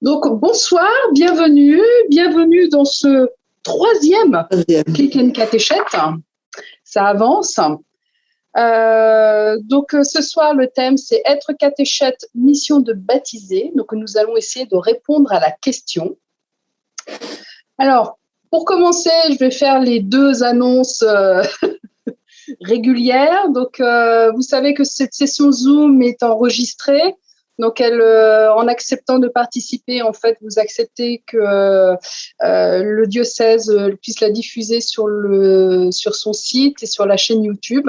Donc, bonsoir, bienvenue dans ce troisième Click and Catéchète. Ça avance. Donc, ce soir, le thème, c'est être catéchète, mission de baptiser. Donc, nous allons essayer de répondre à la question. Alors, pour commencer, je vais faire les deux annonces régulières. Donc, vous savez que cette session Zoom est enregistrée. Donc, en acceptant de participer, en fait, vous acceptez que le diocèse puisse la diffuser sur son site et sur la chaîne YouTube.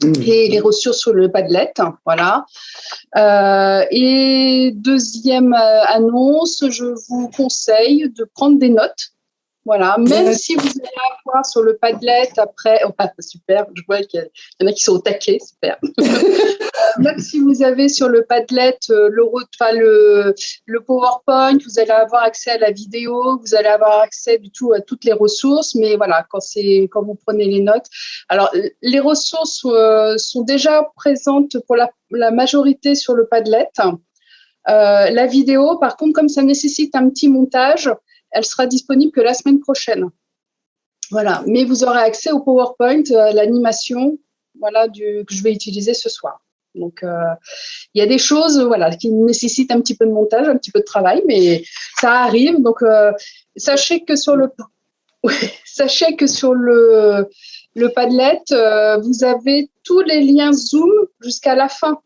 Et les ressources sur le Padlet, voilà. Et deuxième annonce, je vous conseille de prendre des notes. Voilà, même si vous allez avoir sur le Padlet après, super, je vois qu'il y en a qui sont au taquet, super. Même si vous avez sur le Padlet le PowerPoint, vous allez avoir accès à la vidéo, vous allez avoir accès du tout à toutes les ressources, mais voilà, quand vous prenez les notes. Alors, les ressources sont déjà présentes pour la majorité sur le Padlet. La vidéo, par contre, comme ça nécessite un petit montage, elle sera disponible que la semaine prochaine. Voilà, mais vous aurez accès au PowerPoint, l'animation, voilà, que je vais utiliser ce soir. Donc, il y a des choses, voilà, qui nécessitent un petit peu de montage, un petit peu de travail, mais ça arrive. Donc, sachez que sur le Padlet, vous avez tous les liens Zoom jusqu'à la fin.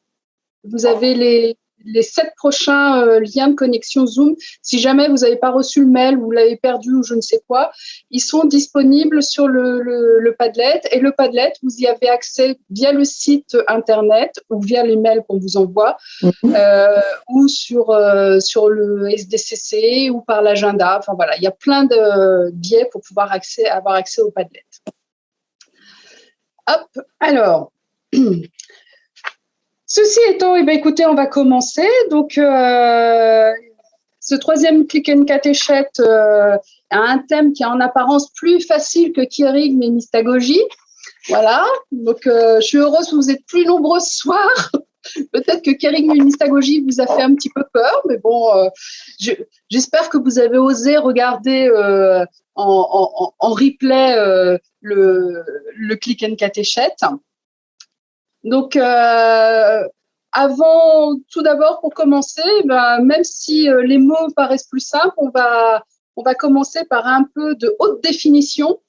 Vous avez les 7 prochains liens de connexion Zoom. Si jamais vous n'avez pas reçu le mail, vous l'avez perdu ou je ne sais quoi, ils sont disponibles sur le Padlet. Et le Padlet, vous y avez accès via le site Internet ou via les mails qu'on vous envoie, ou sur le SDCC ou par l'agenda. Enfin voilà, il y a plein de biais pour pouvoir avoir accès au Padlet. Hop, alors... Ceci étant, écoutez, on va commencer. Donc, ce troisième Click and Catéchète a un thème qui est en apparence plus facile que Kyrigme et Mystagogie. Voilà. Donc, je suis heureuse que vous êtes plus nombreux ce soir. Peut-être que Kyrigme et Mystagogie vous a fait un petit peu peur, mais bon, j'espère que vous avez osé regarder en replay le Click and Catéchète. Donc, tout d'abord, pour commencer, même si les mots paraissent plus simples, on va commencer par un peu de haute définition,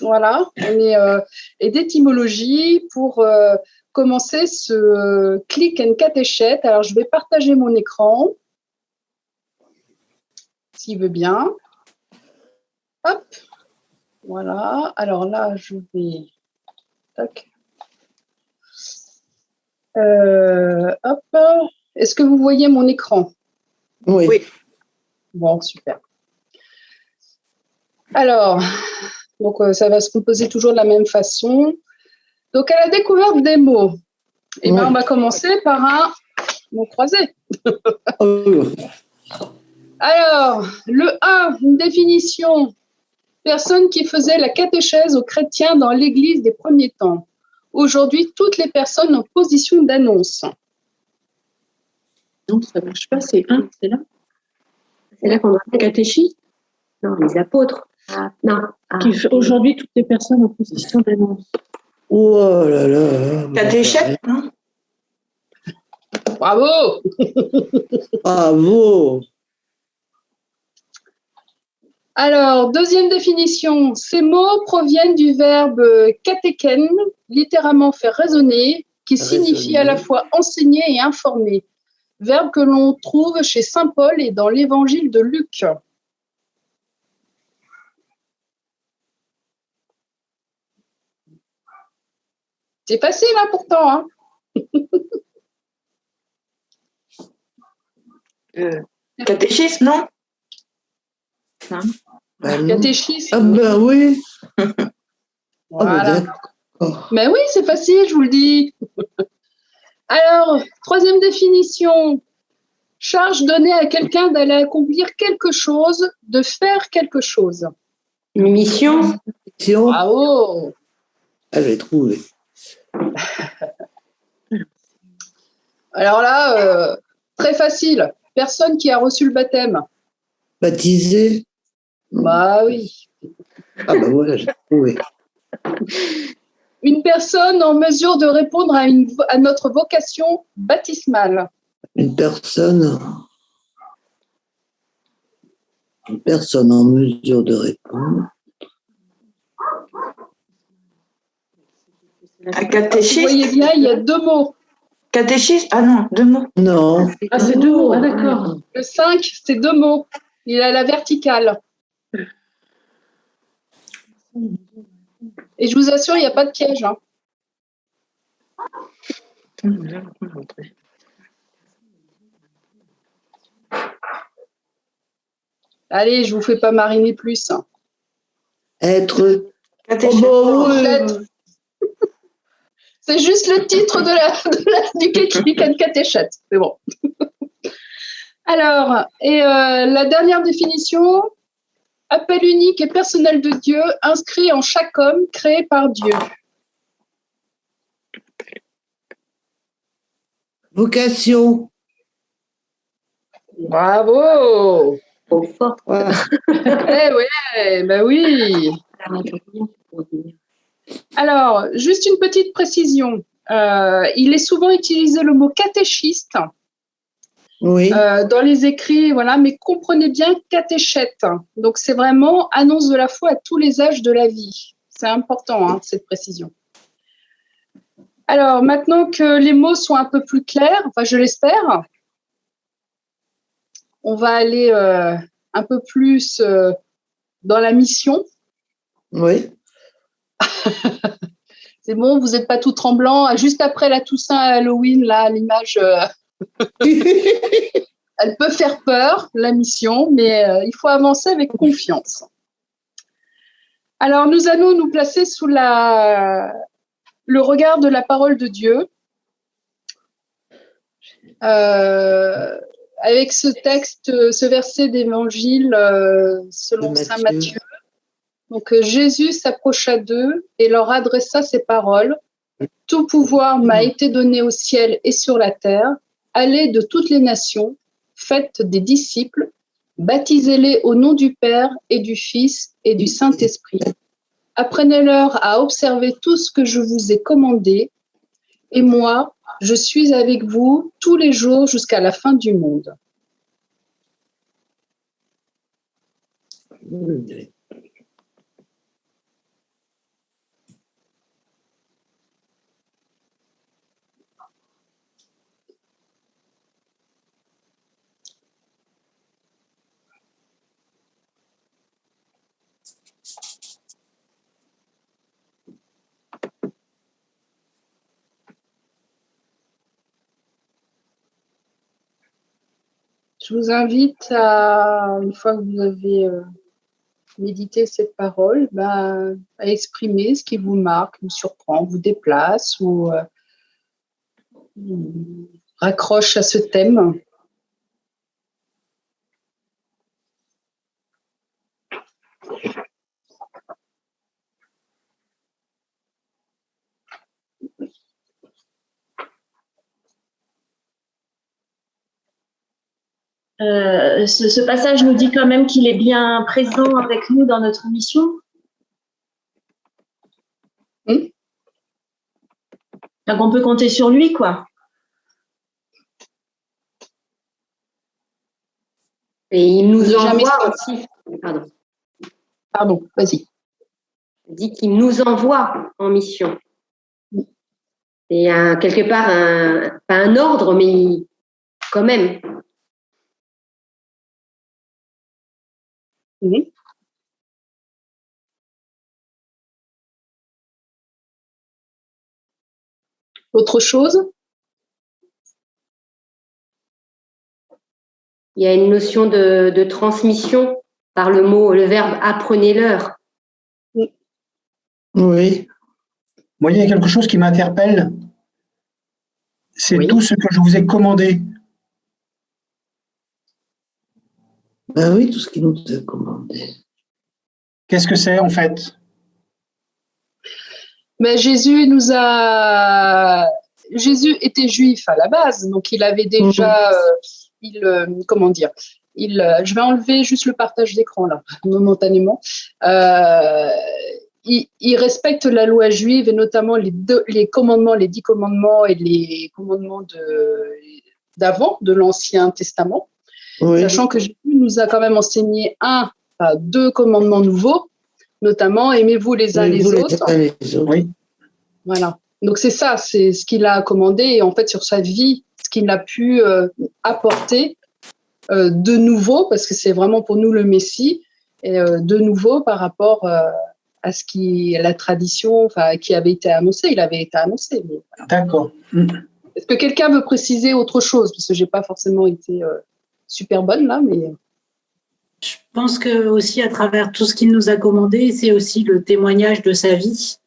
voilà, et d'étymologie pour commencer ce Click and Catéchète. Alors, je vais partager mon écran, s'il veut bien. Hop, voilà. Alors là, je vais... Tac. Hop. Est-ce que vous voyez mon écran? Oui. Bon, super. Alors, donc ça va se composer toujours de la même façon. Donc, à la découverte des mots, on va commencer par un mot croisé. Alors, le 1, une définition. Personne qui faisait la catéchèse aux chrétiens dans l'Église des premiers temps. Aujourd'hui, toutes les personnes en position d'annonce. Non, ça ne marche pas, c'est là. C'est là qu'on a fait catéchisme. Non, les apôtres. Non. Aujourd'hui, toutes les personnes en position d'annonce. Oh là là. Catéchète, non? Bravo. Bravo. Alors, deuxième définition. Ces mots proviennent du verbe catéchen, littéralement faire raisonner, qui signifie à la fois enseigner et informer. Verbe que l'on trouve chez saint Paul et dans l'évangile de Luc. C'est facile, hein, pourtant. Hein. Catéchisme, non? Catéchisme. Ah ben oui. Voilà. Mais oui, c'est facile, je vous le dis. Alors, troisième définition. Charge donnée à quelqu'un d'aller accomplir quelque chose, de faire quelque chose. Une mission. Bravo. Ah, j'ai trouvé. Alors là, très facile. Personne qui a reçu le baptême. Baptisé. Bah oui. Ah ben voilà, j'ai trouvé. Une personne en mesure de répondre à notre vocation baptismale. Une personne en mesure de répondre. Un catéchisme. Vous voyez bien, il y a 2 mots. Catéchisme? Ah non, 2 mots. Non. Ah, c'est 2 mots, ah d'accord. Le 5, c'est 2 mots. Il a la verticale. Et je vous assure, il n'y a pas de piège. Hein. Allez, je ne vous fais pas mariner plus. Être. C'est juste le titre du catéchète. C'est bon. Alors, la dernière définition, appel unique et personnel de Dieu, inscrit en chaque homme, créé par Dieu. Vocation. Bravo. Trop fort. Voilà. Ben oui. Alors, juste une petite précision. Il est souvent utilisé le mot catéchiste Oui. dans les écrits, voilà, mais comprenez bien catéchète. Donc, c'est vraiment annonce de la foi à tous les âges de la vie. C'est important, hein, cette précision. Alors, maintenant que les mots sont un peu plus clairs, enfin, je l'espère, on va aller un peu plus dans la mission. Oui. C'est bon, vous n'êtes pas tout tremblant. Juste après la Toussaint à Halloween, là, l'image, elle peut faire peur, la mission, mais il faut avancer avec confiance. Alors, nous allons nous placer sous le regard de la parole de Dieu. Avec ce texte, ce verset d'évangile selon saint Matthieu. Donc, Jésus s'approcha d'eux et leur adressa ces paroles. « Tout pouvoir m'a été donné au ciel et sur la terre. Allez de toutes les nations, faites des disciples, baptisez-les au nom du Père et du Fils et du Saint-Esprit. Apprenez-leur à observer tout ce que je vous ai commandé. Et moi, je suis avec vous tous les jours jusqu'à la fin du monde. » Je vous invite à, une fois que vous avez médité cette parole, à exprimer ce qui vous marque, vous surprend, vous déplace ou raccroche à ce thème. Ce passage nous dit quand même qu'il est bien présent avec nous dans notre mission. Donc on peut compter sur lui, quoi. Et il nous envoie aussi. Pardon, vas-y. Il dit qu'il nous envoie en mission. Et quelque part, pas un ordre, mais quand même. Oui. Autre chose? Il y a une notion de transmission par le verbe apprenez-leur. Oui. Moi, il y a quelque chose qui m'interpelle. C'est tout ce que je vous ai commandé. Ben oui, tout ce qu'il nous a commandé. Qu'est-ce que c'est en fait? Mais Jésus était juif à la base, donc il avait déjà, comment dire, je vais enlever juste le partage d'écran là, momentanément. Il respecte la loi juive et notamment les commandements, les 10 commandements et les commandements d'avant, de l'Ancien Testament. Oui. Sachant que Jésus nous a quand même enseigné 2 commandements nouveaux, notamment aimez-vous les uns les autres. Oui. Voilà. Donc c'est ça, c'est ce qu'il a commandé et en fait sur sa vie, ce qu'il a pu apporter de nouveau, parce que c'est vraiment pour nous le Messie, et de nouveau par rapport à la tradition qui avait été annoncée. Il avait été annoncé. Mais voilà. D'accord. Est-ce que quelqu'un veut préciser autre chose? Parce que je n'ai pas forcément été super bonne là, mais... Je pense que aussi à travers tout ce qu'il nous a commandé, c'est aussi le témoignage de sa vie.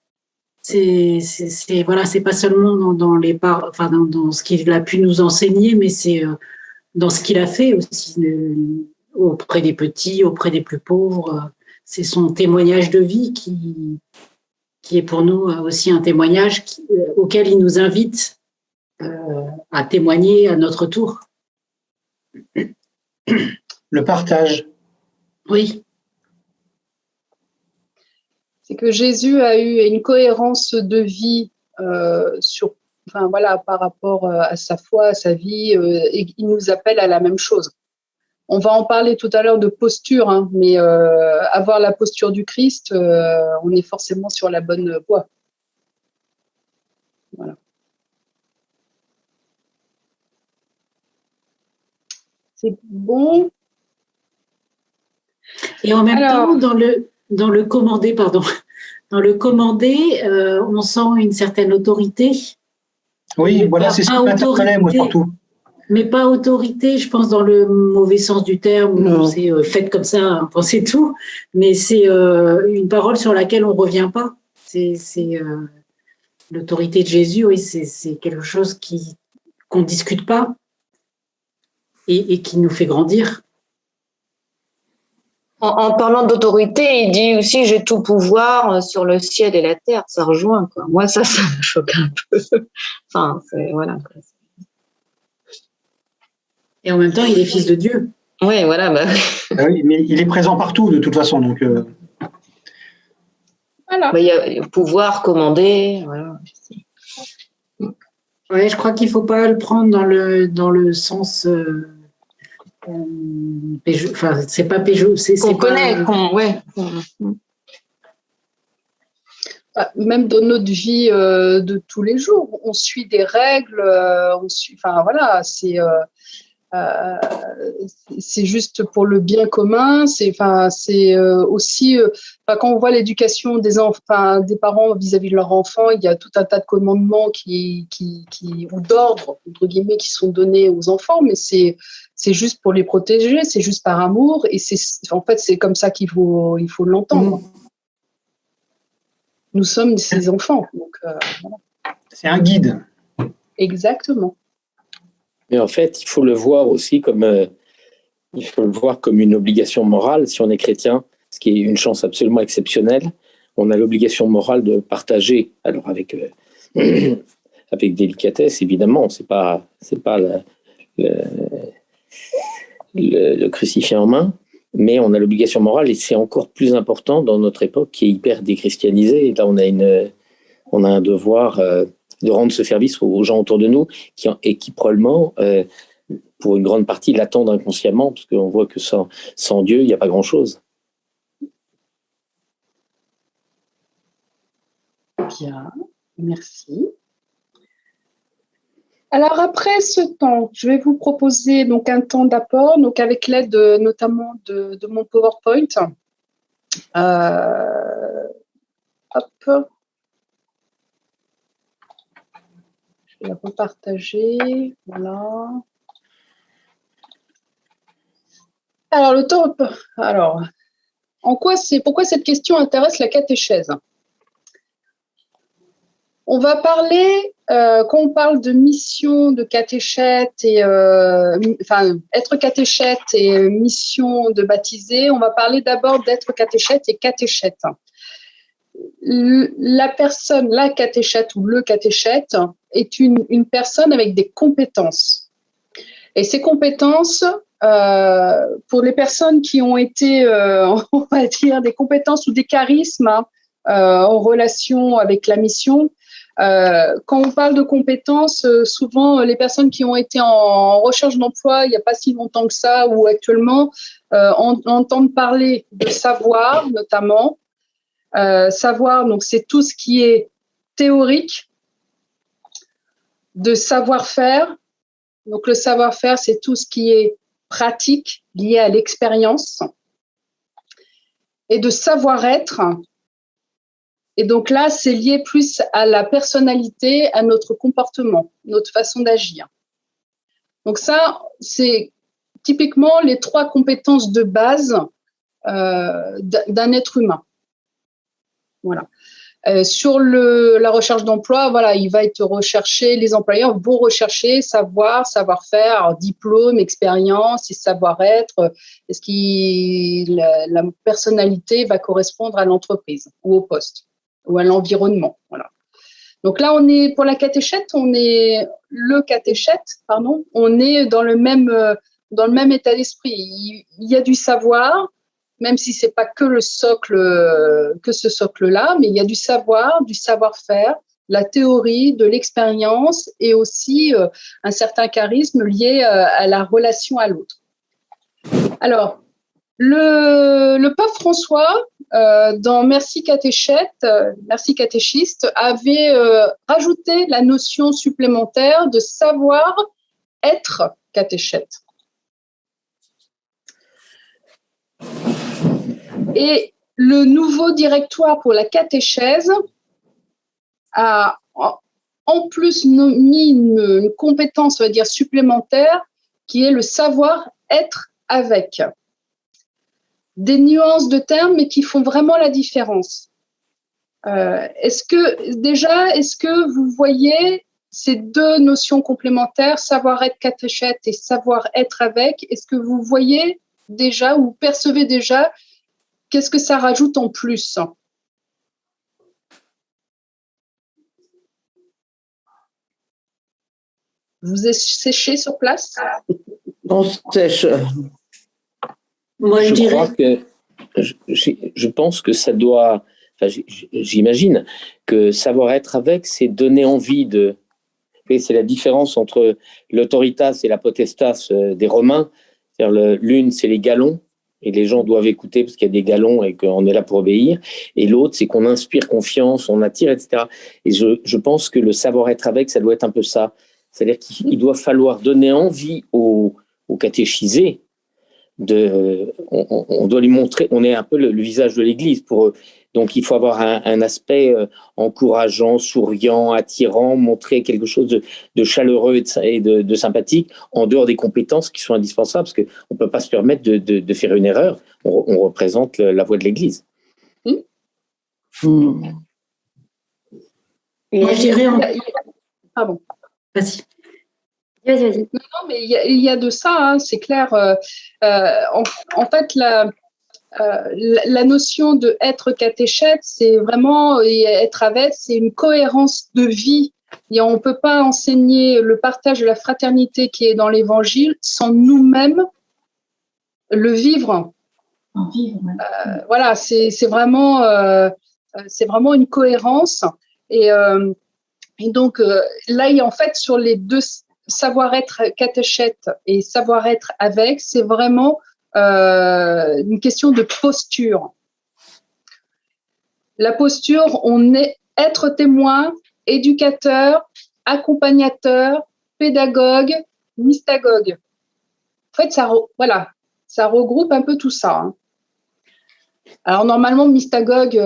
Voilà, c'est pas seulement dans ce qu'il a pu nous enseigner, mais c'est dans ce qu'il a fait aussi auprès des petits, auprès des plus pauvres. C'est son témoignage de vie qui est pour nous aussi un témoignage auquel il nous invite à témoigner à notre tour. Le partage. Oui. C'est que Jésus a eu une cohérence de vie par rapport à sa foi, à sa vie, et il nous appelle à la même chose. On va en parler tout à l'heure de posture, mais avoir la posture du Christ, on est forcément sur la bonne voie. Voilà. C'est bon. Et en même temps, dans le commandé, on sent une certaine autorité. Oui, voilà, c'est ce qui m'interpellait, moi, surtout. Mais pas autorité, je pense, dans le mauvais sens du terme, où c'est fait comme ça, pensez tout, mais c'est une parole sur laquelle on ne revient pas. C'est l'autorité de Jésus, oui, c'est quelque chose qu'on ne discute pas et qui nous fait grandir. En parlant d'autorité, il dit aussi « j'ai tout pouvoir sur le ciel et la terre ». Ça rejoint, quoi. Moi, ça me choque un peu. Enfin, voilà. Et en même temps, il est fils de Dieu. Oui, voilà. Oui, mais il est présent partout, de toute façon. Donc, voilà. Il y a pouvoir, commander. Voilà. Oui, je crois qu'il ne faut pas le prendre dans le sens... c'est pas péjo, qu'on connaît, Même dans notre vie de tous les jours, on suit des règles, c'est juste pour le bien commun. C'est aussi quand on voit l'éducation des enfants, des parents vis-à-vis de leurs enfants, il y a tout un tas de commandements ou d'ordres entre guillemets qui sont donnés aux enfants, mais c'est juste pour les protéger, c'est juste par amour, et c'est comme ça il faut l'entendre. Nous sommes ces enfants, donc voilà. C'est un guide. Exactement. Mais en fait, il faut le voir aussi comme une obligation morale. Si on est chrétien, ce qui est une chance absolument exceptionnelle, on a l'obligation morale de partager. Alors avec délicatesse, évidemment, c'est pas le crucifix en main, mais on a l'obligation morale, et c'est encore plus important dans notre époque qui est hyper déchristianisée. Et là, on a un devoir de rendre ce service aux gens autour de nous qui probablement, pour une grande partie, l'attendent inconsciemment, parce qu'on voit que sans Dieu, il n'y a pas grand-chose. Bien, merci. Alors après ce temps, je vais vous proposer donc un temps d'apport, donc avec l'aide notamment de mon PowerPoint. Hop. Je vais la repartager. Voilà. Alors le temps. Alors, pourquoi cette question intéresse la catéchèse? On va parler, quand on parle de mission de catéchète et être catéchète et mission de baptisé, on va parler d'abord d'être catéchète et catéchète. La catéchète ou le catéchète est une personne avec des compétences. Et ces compétences, pour les personnes qui ont été, on va dire, des compétences ou des charismes en relation avec la mission. Quand on parle de compétences, souvent les personnes qui ont été en recherche d'emploi il n'y a pas si longtemps que ça ou actuellement entendent parler de savoir notamment. Savoir, donc c'est tout ce qui est théorique, de savoir-faire. Donc le savoir-faire, c'est tout ce qui est pratique lié à l'expérience et de savoir-être. Et donc là, c'est lié plus à la personnalité, à notre comportement, notre façon d'agir. Donc ça, c'est typiquement les 3 compétences de base d'un être humain. Voilà. Sur la recherche d'emploi, voilà, il va être recherché, les employeurs vont rechercher savoir, savoir-faire, alors, diplôme, expérience et savoir-être. Est-ce que la personnalité va correspondre à l'entreprise ou au poste ou à l'environnement, voilà. Donc là, on est pour la catéchète, on est dans le même état d'esprit. Il y a du savoir, même si c'est pas que le socle, que ce socle-là, mais il y a du savoir, du savoir-faire, la théorie, de l'expérience et aussi un certain charisme lié à la relation à l'autre. Alors, le pape François, dans Merci catéchiste, avait rajouté la notion supplémentaire de savoir être catéchète. Et le nouveau directoire pour la catéchèse a en plus mis une compétence, on va dire, supplémentaire, qui est le savoir être avec. Des nuances de termes, mais qui font vraiment la différence. Est-ce que vous voyez ces 2 notions complémentaires, savoir être catéchète et savoir être avec? Est-ce que vous voyez déjà ou percevez déjà qu'est-ce que ça rajoute en plus? Vous êtes séché sur place? On sèche. Moi, je pense que ça doit, j'imagine que savoir être avec, c'est donner envie de. C'est la différence entre l'autoritas et la potestas des Romains. L'une, c'est les galons, et les gens doivent écouter parce qu'il y a des galons et qu'on est là pour obéir. Et l'autre, c'est qu'on inspire confiance, on attire, etc. Et je pense que le savoir-être avec, ça doit être un peu ça. C'est-à-dire qu'il doit falloir donner envie aux catéchisés. On doit lui montrer, on est un peu le visage de l'Église pour eux. Donc, il faut avoir un aspect encourageant, souriant, attirant, montrer quelque chose de chaleureux et de sympathique en dehors des compétences qui sont indispensables, parce qu'on ne peut pas se permettre de faire une erreur. On représente la voix de l'Église. Moi, je dirais... Pardon. Vas-y. Vas-y. Non, mais il y a de ça, hein, c'est clair. En fait, la notion de être catéchète, c'est vraiment, et être avec, c'est une cohérence de vie. Et on ne peut pas enseigner le partage de la fraternité qui est dans l'Évangile sans nous-mêmes le vivre. Voilà, c'est vraiment une cohérence. Et donc, là, en fait, sur les 2 savoir-être catéchète et savoir-être avec, c'est vraiment une question de posture. La posture, on est être témoin, éducateur, accompagnateur, pédagogue, mystagogue. En fait, ça regroupe un peu tout ça. Hein. Alors, normalement, mystagogue,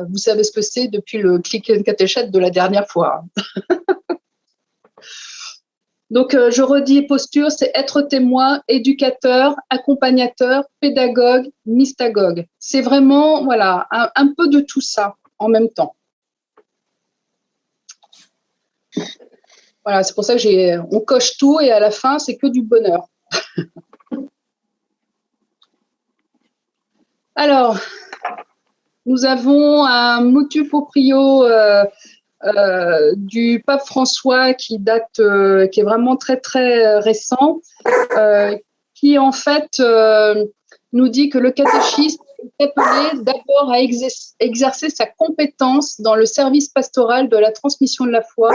vous savez ce que c'est depuis le clic catéchète de la dernière fois. Donc, je redis, posture, c'est être témoin, éducateur, accompagnateur, pédagogue, mystagogue. C'est vraiment, voilà, un peu de tout ça en même temps. Voilà, c'est pour ça que on coche tout et à la fin, c'est que du bonheur. Alors, nous avons un motu proprio du pape François qui est vraiment très très récent, qui en fait nous dit que le catéchiste est appelé d'abord à exercer sa compétence dans le service pastoral de la transmission de la foi.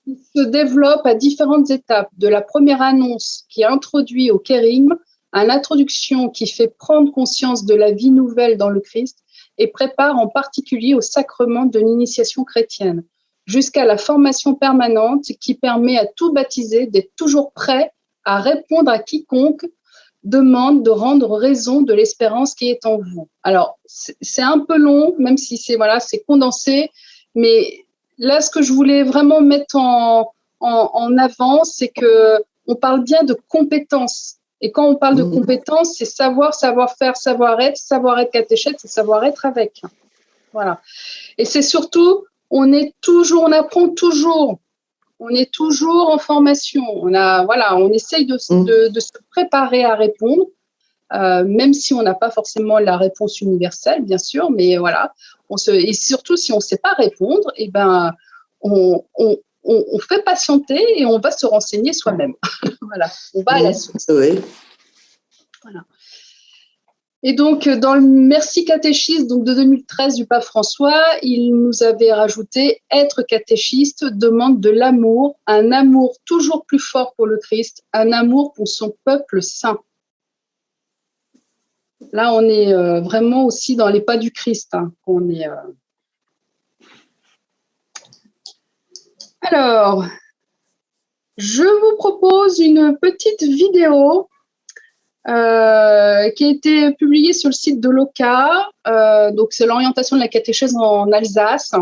Il se développe à différentes étapes, de la première annonce qui introduit au kérigme, à l'introduction qui fait prendre conscience de la vie nouvelle dans le Christ et prépare en particulier au sacrement de l'initiation chrétienne, jusqu'à la formation permanente qui permet à tout baptisé d'être toujours prêt à répondre à quiconque demande de rendre raison de l'espérance qui est en vous. Alors, c'est un peu long, même si c'est condensé, mais là, ce que je voulais vraiment mettre en avant, c'est qu'on parle bien de compétences. Et quand on parle de compétences, c'est savoir, savoir-faire, savoir-être catéchète, c'est savoir-être avec. Voilà. Et c'est surtout, on apprend toujours. On est toujours en formation. On essaye de se préparer à répondre, même si on n'a pas forcément la réponse universelle, bien sûr, mais voilà. Et surtout, si on ne sait pas répondre, eh ben, on fait patienter et on va se renseigner soi-même. Voilà, on va à la source. Oui. Voilà. Et donc, dans le Merci catéchiste de 2013 du pape François, il nous avait rajouté « Être catéchiste demande de l'amour, un amour toujours plus fort pour le Christ, un amour pour son peuple saint. » Là, on est vraiment aussi dans les pas du Christ. Alors, je vous propose une petite vidéo qui a été publiée sur le site de l'OCA. Donc, c'est l'orientation de la catéchèse en Alsace.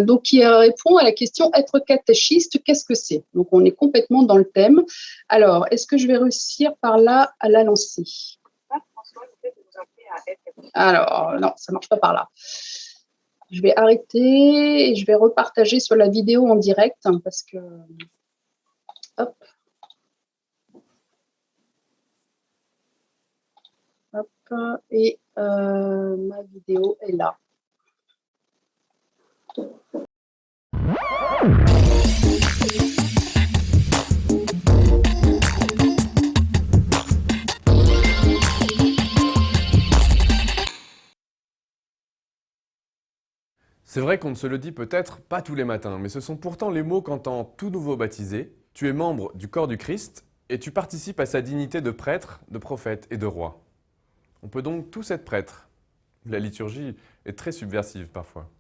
Donc, qui répond à la question « Être catéchiste, qu'est-ce que c'est ?» Donc, on est complètement dans le thème. Alors, est-ce que je vais réussir par là à la lancer? Alors, non, ça ne marche pas par là. Je vais arrêter et je vais repartager sur la vidéo en direct parce que... Hop. Hop. Et ma vidéo est là. C'est vrai qu'on ne se le dit peut-être pas tous les matins, mais ce sont pourtant les mots qu'entend tout nouveau baptisé. Tu es membre du corps du Christ et tu participes à sa dignité de prêtre, de prophète et de roi. On peut donc tous être prêtres. La liturgie est très subversive parfois.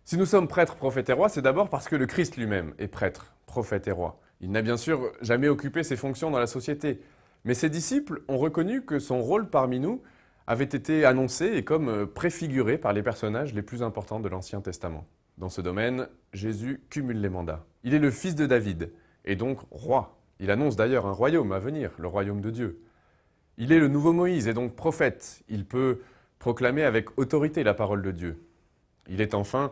Si nous sommes prêtres, prophètes et rois, c'est d'abord parce que le Christ lui-même est prêtre, prophète et roi. Il n'a bien sûr jamais occupé ses fonctions dans la société, mais ses disciples ont reconnu que son rôle parmi nous avait été annoncé et comme préfiguré par les personnages les plus importants de l'Ancien Testament. Dans ce domaine, Jésus cumule les mandats. Il est le fils de David, et donc roi. Il annonce d'ailleurs un royaume à venir, le royaume de Dieu. Il est le nouveau Moïse, et donc prophète. Il peut proclamer avec autorité la parole de Dieu. Il est enfin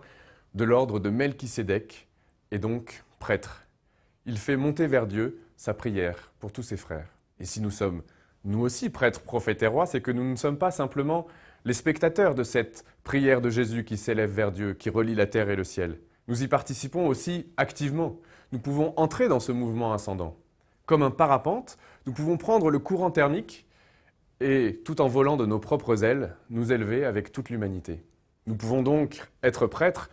de l'ordre de Melchisédek, et donc prêtre. Il fait monter vers Dieu sa prière pour tous ses frères. Et si nous sommes nous aussi, prêtres, prophètes et rois, c'est que nous ne sommes pas simplement les spectateurs de cette prière de Jésus qui s'élève vers Dieu, qui relie la terre et le ciel. Nous y participons aussi activement. Nous pouvons entrer dans ce mouvement ascendant. Comme un parapente, nous pouvons prendre le courant thermique et, tout en volant de nos propres ailes, nous élever avec toute l'humanité. Nous pouvons donc être prêtres,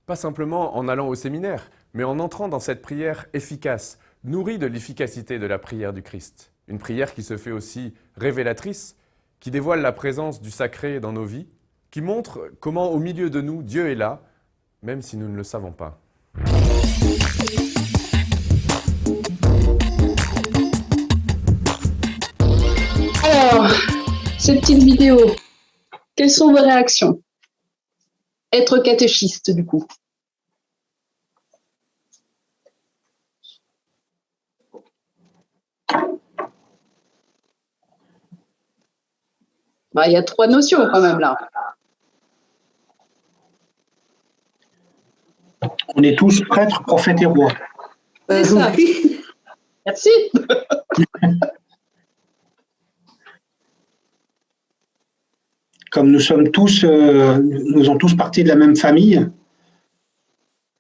pas simplement en allant au séminaire, mais en entrant dans cette prière efficace, nourrie de l'efficacité de la prière du Christ. Une prière qui se fait aussi révélatrice, qui dévoile la présence du sacré dans nos vies, qui montre comment au milieu de nous, Dieu est là, même si nous ne le savons pas. Alors, cette petite vidéo, quelles sont vos réactions? Être catéchiste, du coup. Il y a 3 notions quand même là. On est tous prêtres, prophètes et rois. C'est ça. Merci. Comme nous sommes tous, nous faisons tous partie de la même famille.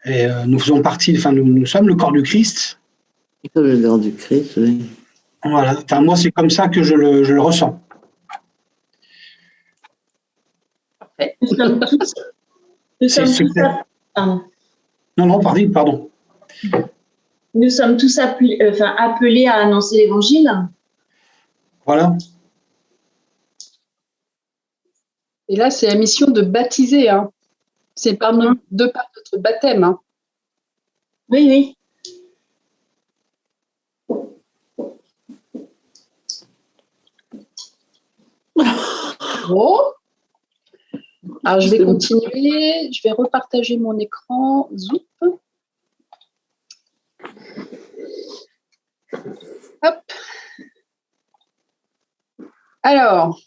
Et nous faisons partie, nous sommes le corps du Christ. Le corps du Christ, oui. Voilà. Enfin, moi, c'est comme ça que je le ressens. Nous sommes tous Non, pardon. Nous sommes tous appelés à annoncer l'évangile. Voilà. Et là, c'est la mission de baptiser. Hein. C'est de par notre baptême. Hein. Oui. Bon. Alors, je vais continuer. Je vais repartager mon écran. Zoup. Hop. Alors,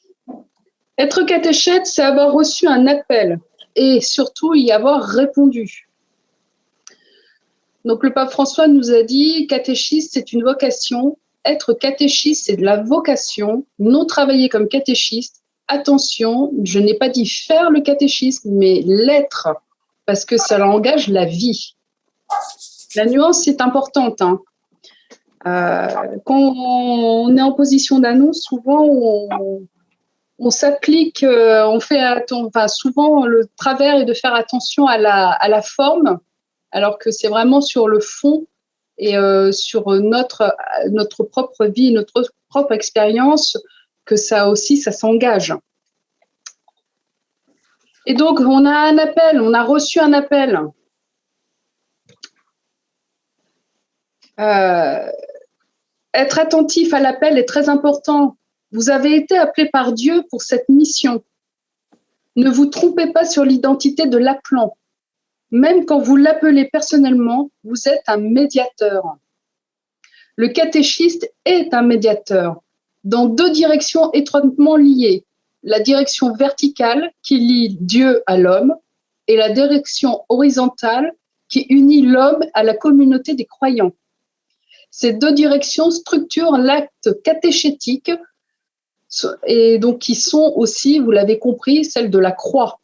être catéchète, c'est avoir reçu un appel et surtout y avoir répondu. Donc, le pape François nous a dit, catéchiste, c'est une vocation. Être catéchiste, c'est de la vocation. Non travailler comme catéchiste. Attention, je n'ai pas dit faire le catéchisme, mais l'être, parce que ça engage la vie. La nuance est importante. Hein. Quand on est en position d'annonce, souvent on s'applique, on fait souvent le travers est de faire attention à la forme, alors que c'est vraiment sur le fond et sur notre propre vie, notre propre expérience que ça s'engage. Et donc, on a reçu un appel. Être attentif à l'appel est très important. Vous avez été appelé par Dieu pour cette mission. Ne vous trompez pas sur l'identité de l'appelant. Même quand vous l'appelez personnellement, vous êtes un médiateur. Le catéchiste est un médiateur dans deux directions étroitement liées. La direction verticale qui lie Dieu à l'homme et la direction horizontale qui unit l'homme à la communauté des croyants. Ces deux directions structurent l'acte catéchétique et donc qui sont aussi, vous l'avez compris, celles de la croix.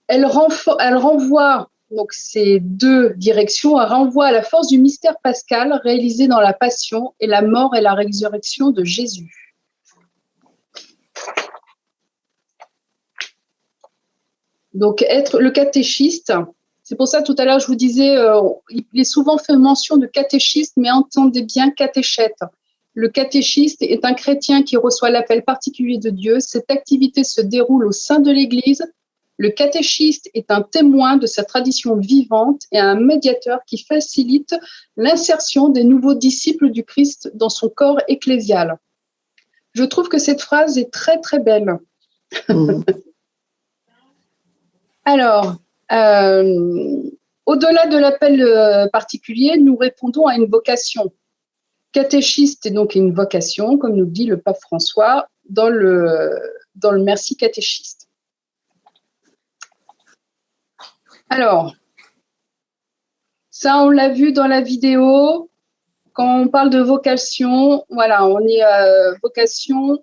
Elle renvoie, donc ces deux directions, elle renvoie à la force du mystère pascal réalisé dans la passion et la mort et la résurrection de Jésus. Donc, être le catéchiste, c'est pour ça tout à l'heure je vous disais, il est souvent fait mention de catéchiste, mais entendez bien catéchète. Le catéchiste est un chrétien qui reçoit l'appel particulier de Dieu. Cette activité se déroule au sein de l'Église. Le catéchiste est un témoin de sa tradition vivante et un médiateur qui facilite l'insertion des nouveaux disciples du Christ dans son corps ecclésial. Je trouve que cette phrase est très, très belle. Alors, au-delà de l'appel particulier, nous répondons à une vocation. Catéchiste est donc une vocation, comme nous dit le pape François dans le Merci catéchiste. Alors, ça on l'a vu dans la vidéo, quand on parle de vocation, voilà, on est vocation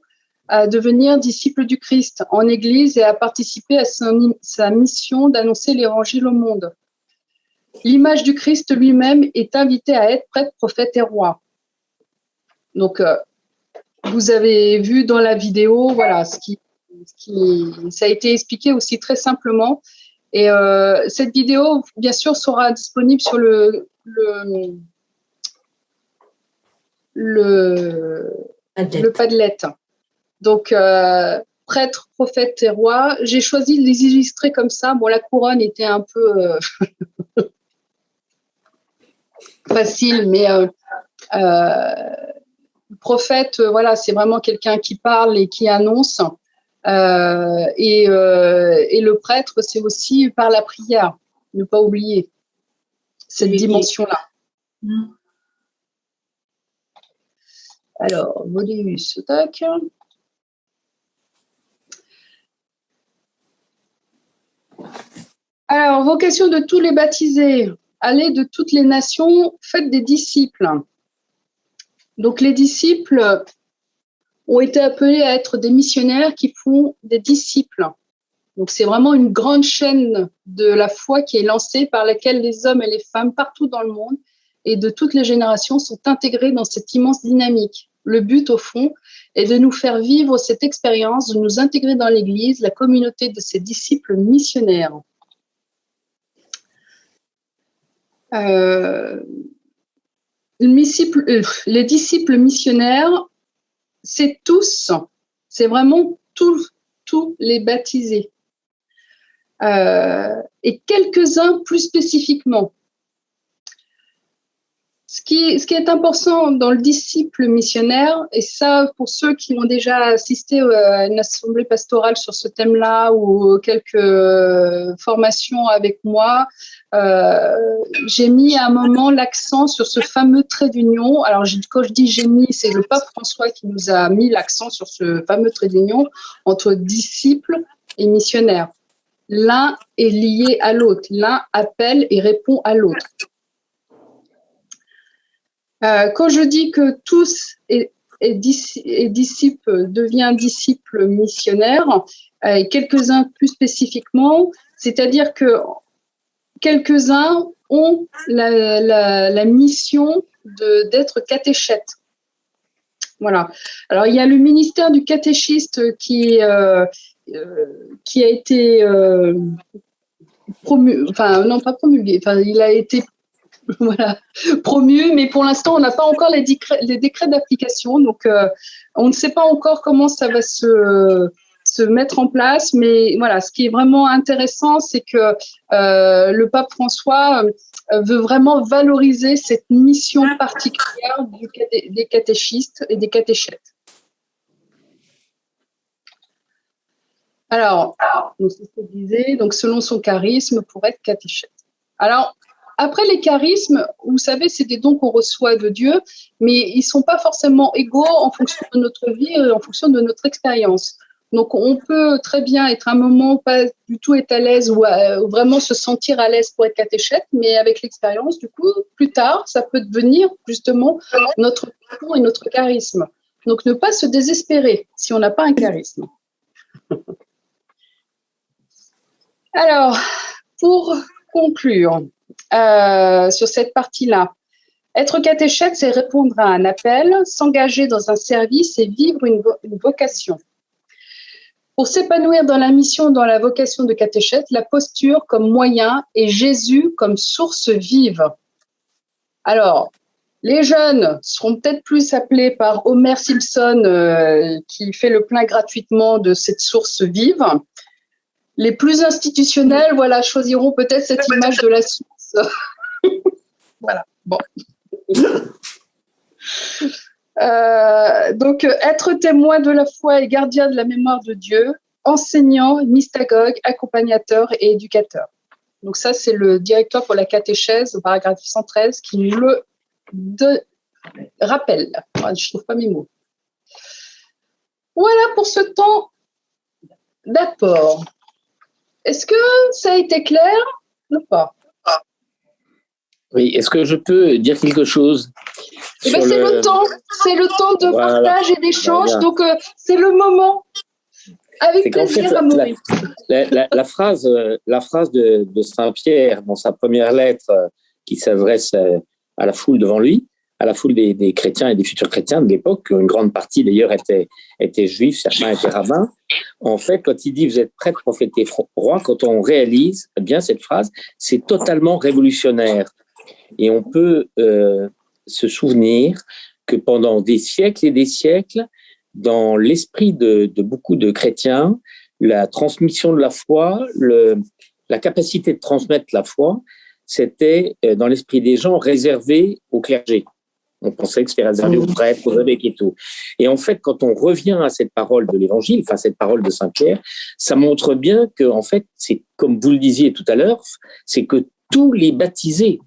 à devenir disciple du Christ en Église et à participer à sa mission d'annoncer l'Évangile au monde. L'image du Christ lui-même est invitée à être prêtre, prophète et roi. Donc, vous avez vu dans la vidéo, voilà, ça a été expliqué aussi très simplement. Et cette vidéo, bien sûr, sera disponible sur le Padlet. Donc, prêtre, prophète et roi. J'ai choisi de les illustrer comme ça. Bon, la couronne était un peu facile, mais le prophète, voilà, c'est vraiment quelqu'un qui parle et qui annonce. Et le prêtre, c'est aussi par la prière. Ne pas oublier cette dimension-là. Alors, Modéus, tac. Alors, vocation de tous les baptisés, allez de toutes les nations, faites des disciples. Donc, les disciples ont été appelés à être des missionnaires qui font des disciples. Donc, c'est vraiment une grande chaîne de la foi qui est lancée par laquelle les hommes et les femmes partout dans le monde et de toutes les générations sont intégrés dans cette immense dynamique. Le but, au fond, est de nous faire vivre cette expérience, de nous intégrer dans l'Église, la communauté de ses disciples missionnaires. Les disciples missionnaires, c'est tous, c'est vraiment tous les baptisés. Et quelques-uns plus spécifiquement. Ce qui est important dans le disciple missionnaire, et ça pour ceux qui ont déjà assisté à une assemblée pastorale sur ce thème-là ou quelques formations avec moi, j'ai mis à un moment l'accent sur ce fameux trait d'union. Alors quand je dis j'ai mis, c'est le pape François qui nous a mis l'accent sur ce fameux trait d'union entre disciples et missionnaires. L'un est lié à l'autre, l'un appelle et répond à l'autre. Quand je dis que tous est disciple devient disciple missionnaire, et quelques-uns plus spécifiquement, c'est-à-dire que quelques-uns ont la mission d'être catéchètes. Voilà. Alors il y a le ministère du catéchiste qui a été il a été promu, mais pour l'instant, on n'a pas encore les décrets d'application, donc on ne sait pas encore comment ça va se mettre en place, mais voilà, ce qui est vraiment intéressant, c'est que le pape François veut vraiment valoriser cette mission particulière des catéchistes et des catéchètes. Alors, c'est ce que je disais, donc selon son charisme pour être catéchète. Alors, après les charismes, vous savez, c'est des dons qu'on reçoit de Dieu, mais ils ne sont pas forcément égaux en fonction de notre vie et en fonction de notre expérience. Donc, on peut très bien être à un moment pas du tout être à l'aise ou vraiment se sentir à l'aise pour être catéchète, mais avec l'expérience, du coup, plus tard, ça peut devenir justement notre don et notre charisme. Donc, ne pas se désespérer si on n'a pas un charisme. Alors, pour conclure sur cette partie-là, être catéchète, c'est répondre à un appel, s'engager dans un service et vivre une vocation. Pour s'épanouir dans la mission, dans la vocation de catéchète, la posture comme moyen et Jésus comme source vive. Alors, les jeunes seront peut-être plus appelés par Homer Simpson qui fait le plein gratuitement de cette source vive. Les plus institutionnels, voilà, choisiront peut-être cette image de la source. Voilà, bon. Donc, être témoin de la foi et gardien de la mémoire de Dieu, enseignant, mystagogue, accompagnateur et éducateur. Donc ça, c'est le directeur pour la catéchèse, au paragraphe 113, qui nous le rappelle. Je ne trouve pas mes mots. Voilà pour ce temps d'apport. Est-ce que ça a été clair ou pas? Oui, est-ce que je peux dire quelque chose? C'est le temps de partage et d'échange, donc c'est le moment. Avec plaisir, Amaury. La phrase de Saint-Pierre dans sa première lettre qui s'adresse à la foule devant lui, à la foule des chrétiens et des futurs chrétiens de l'époque, une grande partie d'ailleurs était juifs, certains étaient rabbins. En fait, quand il dit « vous êtes prêtre, prophète et roi », quand on réalise bien cette phrase, c'est totalement révolutionnaire. Et on peut se souvenir que pendant des siècles et des siècles, dans l'esprit de beaucoup de chrétiens, la transmission de la foi, la capacité de transmettre la foi, c'était dans l'esprit des gens réservé au clergé. On pensait que c'était réservé aux prêtres, aux évêques et tout. Et en fait, quand on revient à cette parole de l'Évangile, enfin cette parole de Saint-Pierre, ça montre bien que, en fait, c'est comme vous le disiez tout à l'heure, c'est que tous les baptisés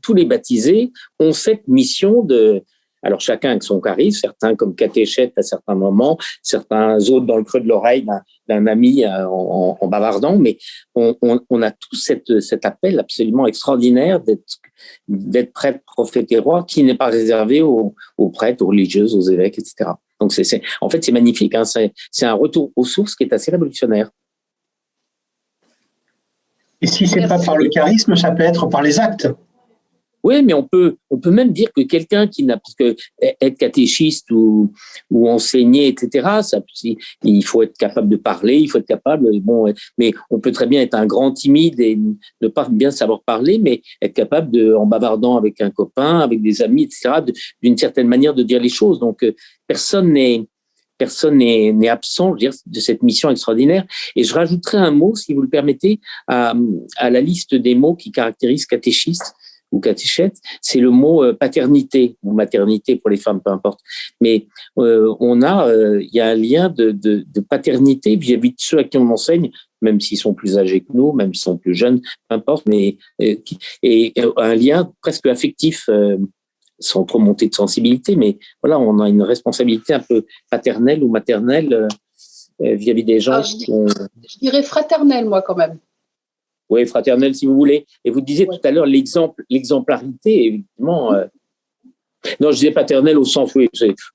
ont cette mission de... Alors, chacun avec son charisme, certains comme catéchètes à certains moments, certains autres dans le creux de l'oreille d'un ami en bavardant, mais on a tous cet appel absolument extraordinaire d'être prêtre, prophète et roi, qui n'est pas réservé aux prêtres, aux religieuses, aux évêques, etc. Donc, en fait, c'est magnifique. Hein, c'est un retour aux sources qui est assez révolutionnaire. Et si ce n'est pas par le charisme, ça peut être par les actes. Oui, mais on peut même dire que quelqu'un qui n'a, parce que être catéchiste ou enseigner, etc., il faut être capable de parler, il faut être capable, mais on peut très bien être un grand timide et ne pas bien savoir parler, mais être capable en bavardant avec un copain, avec des amis, etc., d'une certaine manière de dire les choses. Donc, personne n'est absent, je veux dire, de cette mission extraordinaire. Et je rajouterai un mot, si vous le permettez, à la liste des mots qui caractérisent catéchiste ou catéchète, c'est le mot paternité ou maternité pour les femmes, peu importe. Mais il y a un lien de paternité vis-à-vis de ceux à qui on enseigne, même s'ils sont plus âgés que nous, même s'ils sont plus jeunes, peu importe, mais et un lien presque affectif, sans trop monter de sensibilité, mais voilà, on a une responsabilité un peu paternelle ou maternelle vis-à-vis des gens. Je dirais fraternelle, moi, quand même. Oui, fraternelle, si vous voulez. Et vous disiez tout à l'heure l'exemplarité, évidemment. Non, je disais paternelle au sens où,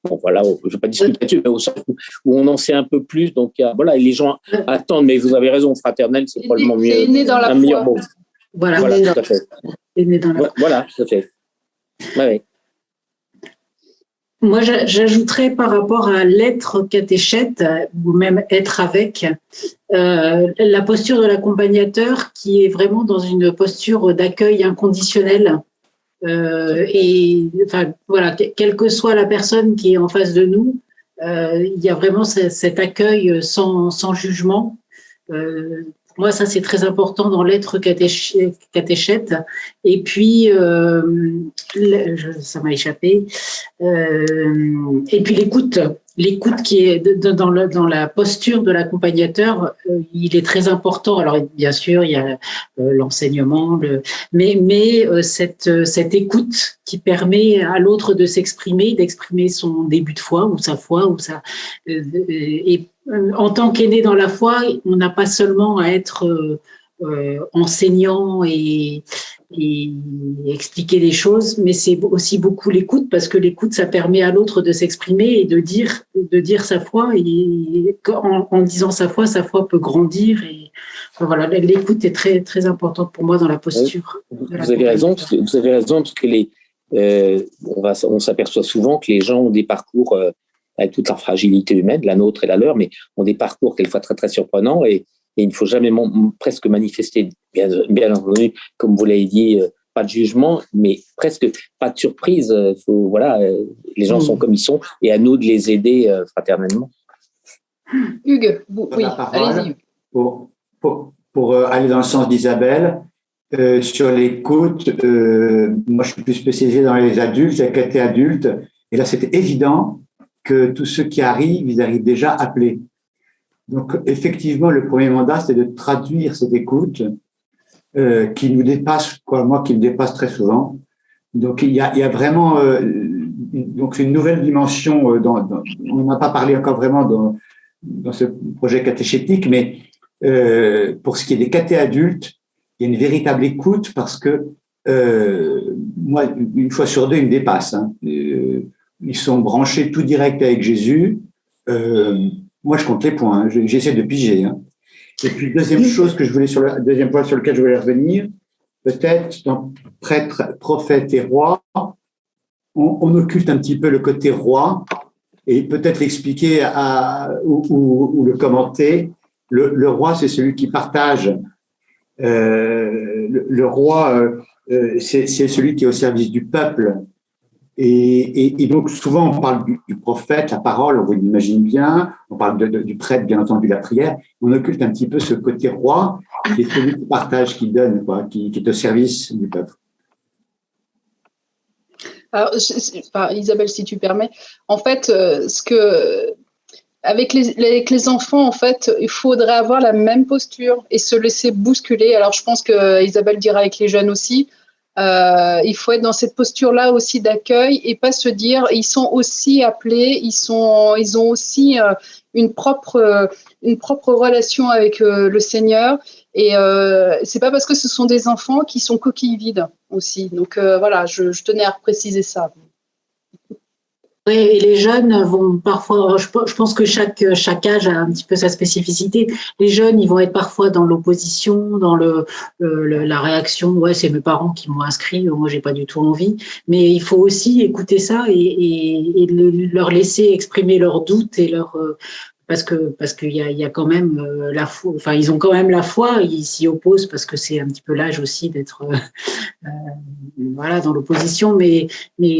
bon, voilà, je ne vais pas discuter là-dessus, mais au sens où on en sait un peu plus. Donc, voilà, et les gens attendent, mais vous avez raison, fraternelle, c'est probablement mieux. C'est né dans la un foi. meilleur mot. Voilà, tout à fait. Voilà, tout à fait. Ouais. Moi, j'ajouterais par rapport à l'être catéchète ou même être avec, la posture de l'accompagnateur qui est vraiment dans une posture d'accueil inconditionnel. Et enfin, voilà, quelle que soit la personne qui est en face de nous, il y a vraiment cet accueil sans jugement. Pour moi, ça, c'est très important dans l'être catéchète. Et puis, ça m'a échappé. Et puis, l'écoute qui est dans la posture de l'accompagnateur, il est très important. Alors, bien sûr, il y a l'enseignement, mais cette écoute qui permet à l'autre de s'exprimer, d'exprimer son début de foi ou sa foi, et en tant qu'aîné dans la foi, on n'a pas seulement à être enseignant et expliquer des choses, mais c'est aussi beaucoup l'écoute, parce que l'écoute, ça permet à l'autre de s'exprimer et de dire sa foi, et en disant sa foi peut grandir. Et enfin, voilà, l'écoute est très très importante pour moi dans la posture. Vous avez raison, parce que on s'aperçoit souvent que les gens ont des parcours avec toute leur fragilité humaine, la nôtre et la leur, mais ont des parcours quelquefois très très surprenants, et il ne faut jamais presque manifester, bien entendu, comme vous l'avez dit, pas de jugement, mais presque pas de surprise. Les gens sont comme ils sont, et à nous de les aider fraternellement. Hugues, oui, allez-y. Pour aller dans le sens d'Isabelle, sur l'écoute, moi je suis plus spécialisé dans les adultes, j'ai été adulte, et là c'était évident que tous ceux qui arrivent, ils arrivent déjà appelés. Donc, effectivement, le premier mandat, c'est de traduire cette écoute qui nous dépasse, qui me dépasse très souvent. Donc, il y a vraiment donc une nouvelle dimension. On n'en a pas parlé encore vraiment dans ce projet catéchétique, mais pour ce qui est des catéadultes, il y a une véritable écoute parce que moi, une fois sur deux, ils me dépassent. Ils sont branchés tout direct avec Jésus. Moi, je compte les points. J'essaie de piger. Et puis, deuxième point sur lequel je voulais revenir, peut-être dans prêtre, prophète et roi, on occulte un petit peu le côté roi et peut-être l'expliquer ou le commenter. Le roi, c'est celui qui partage. Le roi, c'est celui qui est au service du peuple. Et donc, souvent, on parle du prophèt, la parole, on vous l'imagine bien, on parle du prêtre, bien entendu, la prière. On occulte un petit peu ce côté roi, qui est celui qui partage, qui donne, qui est au service du peuple. Alors, Isabelle, si tu permets, en fait, avec les enfants, en fait, il faudrait avoir la même posture et se laisser bousculer. Alors, je pense que Isabelle dira avec les jeunes aussi. Il faut être dans cette posture-là aussi d'accueil et pas se dire ils sont aussi appelés, ils ont aussi une propre relation avec le Seigneur, et c'est pas parce que ce sont des enfants qui sont coquilles vides aussi. Donc voilà, je tenais à préciser ça. Oui, et les jeunes vont parfois, je pense que chaque âge a un petit peu sa spécificité. Les jeunes, ils vont être parfois dans l'opposition, dans la réaction. Ouais, c'est mes parents qui m'ont inscrit, moi j'ai pas du tout envie. Mais il faut aussi écouter ça et leur laisser exprimer leurs doutes et parce qu'il y a quand même la foi. Enfin, ils ont quand même la foi. Ils s'y opposent parce que c'est un petit peu l'âge aussi d'être voilà dans l'opposition. Mais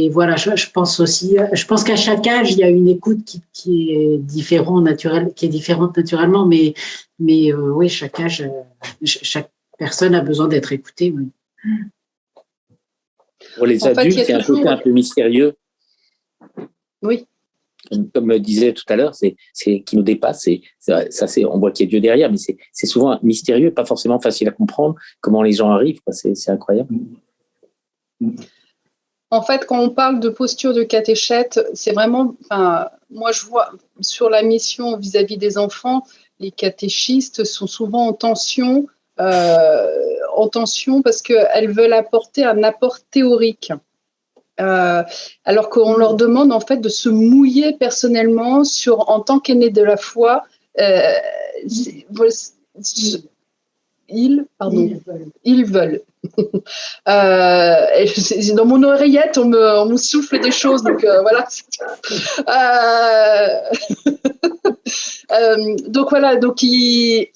voilà, je pense qu'à chaque âge il y a une écoute qui est différente naturellement. Mais oui, chaque âge, chaque personne a besoin d'être écoutée. Oui. Pour les adultes, c'est un côté un peu mystérieux. Oui. Comme disait tout à l'heure, c'est qui nous dépasse. On voit qu'il y a Dieu derrière, mais c'est souvent mystérieux, pas forcément facile à comprendre comment les gens arrivent. C'est incroyable. En fait, quand on parle de posture de catéchète, c'est vraiment. Moi, je vois sur la mission vis-à-vis des enfants, les catéchistes sont souvent en tension parce qu'elles veulent apporter un apport théorique. Alors qu'on leur demande en fait de se mouiller personnellement en tant qu'aînés de la foi. Ils veulent. Dans mon oreillette, on me souffle des choses, donc voilà. Donc voilà, donc les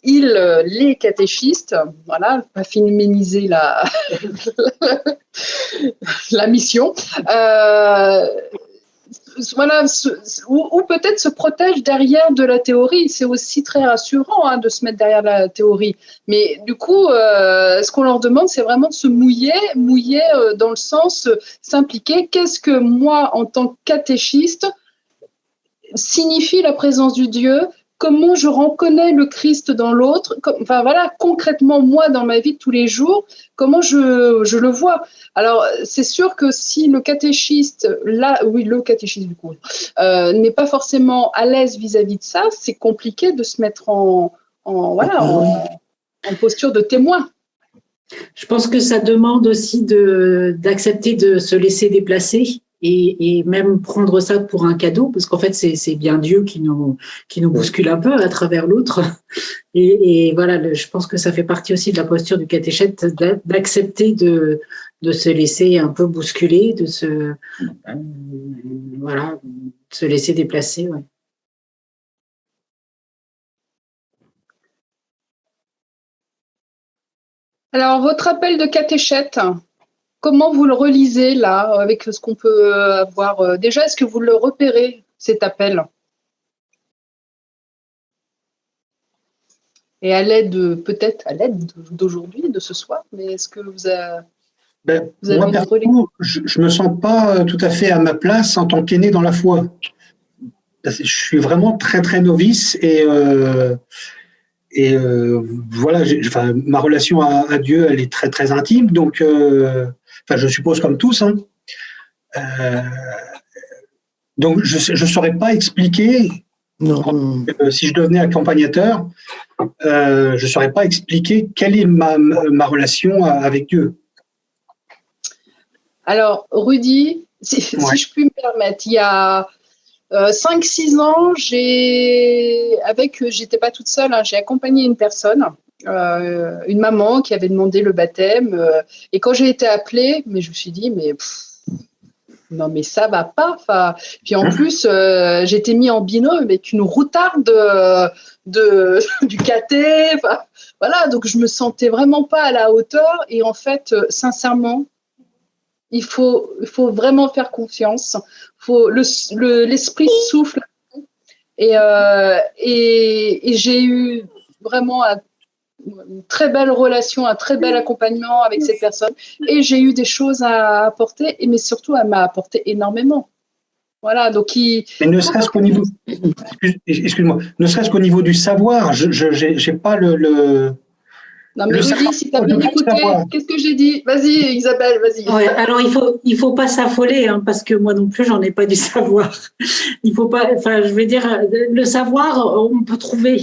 catéchistes, voilà, pas féminiser la mission. Voilà, ou peut-être se protège derrière de la théorie. C'est aussi très rassurant de se mettre derrière la théorie. Mais du coup, ce qu'on leur demande, c'est vraiment de se mouiller dans le sens s'impliquer. Qu'est-ce que moi, en tant que catéchiste, signifie la présence du Dieu? Comment je reconnais le Christ dans l'autre? Enfin voilà, concrètement, moi, dans ma vie de tous les jours, comment je le vois? Alors, c'est sûr que si le catéchiste, du coup, n'est pas forcément à l'aise vis-à-vis de ça, c'est compliqué de se mettre en posture de témoin. Je pense que ça demande aussi d'accepter de se laisser déplacer. Et même prendre ça pour un cadeau, parce qu'en fait, c'est bien Dieu qui nous bouscule un peu à travers l'autre. Et voilà, je pense que ça fait partie aussi de la posture du catéchète, d'accepter de se laisser un peu bousculer, de se laisser déplacer. Ouais. Alors, votre appel de catéchète, comment vous le relisez là, avec ce qu'on peut avoir? Déjà, est-ce que vous le repérez, cet appel? Et peut-être à l'aide d'aujourd'hui, de ce soir, mais est-ce que vous avez moi, perso, je me sens pas tout à fait à ma place en tant qu'aîné dans la foi. Je suis vraiment très, très novice et voilà, ma relation à Dieu, elle est très, très intime, donc je suppose comme tous. Donc, je ne saurais pas expliquer, si je devenais accompagnateur, je ne saurais pas expliquer quelle est ma relation avec Dieu. Alors, Rudy, si je puis me permettre, il y a 5-6 ans, j'étais pas toute seule, j'ai accompagné une personne, une maman qui avait demandé le baptême. Et quand j'ai été appelée, mais je me suis dit, non, mais ça va pas. Puis en plus, j'ai été mis en binôme avec une routarde du caté. Voilà, donc je me sentais vraiment pas à la hauteur. Et en fait, sincèrement, il faut vraiment faire confiance. L'esprit souffle. Et j'ai eu vraiment une très belle relation, un très bel accompagnement avec cette personne. Et j'ai eu des choses à apporter, mais surtout, elle m'a apporté énormément. Voilà, donc mais ne serait-ce qu'au niveau, excuse-moi, ne serait-ce qu'au niveau du savoir, j'ai pas le. Non, mais Rudy, si tu as bien écouté, qu'est-ce que j'ai dit? Vas-y, Isabelle, vas-y. Ouais, alors, il faut pas s'affoler, parce que moi non plus, j'en ai pas du savoir. Il faut pas, je veux dire, le savoir, on peut trouver.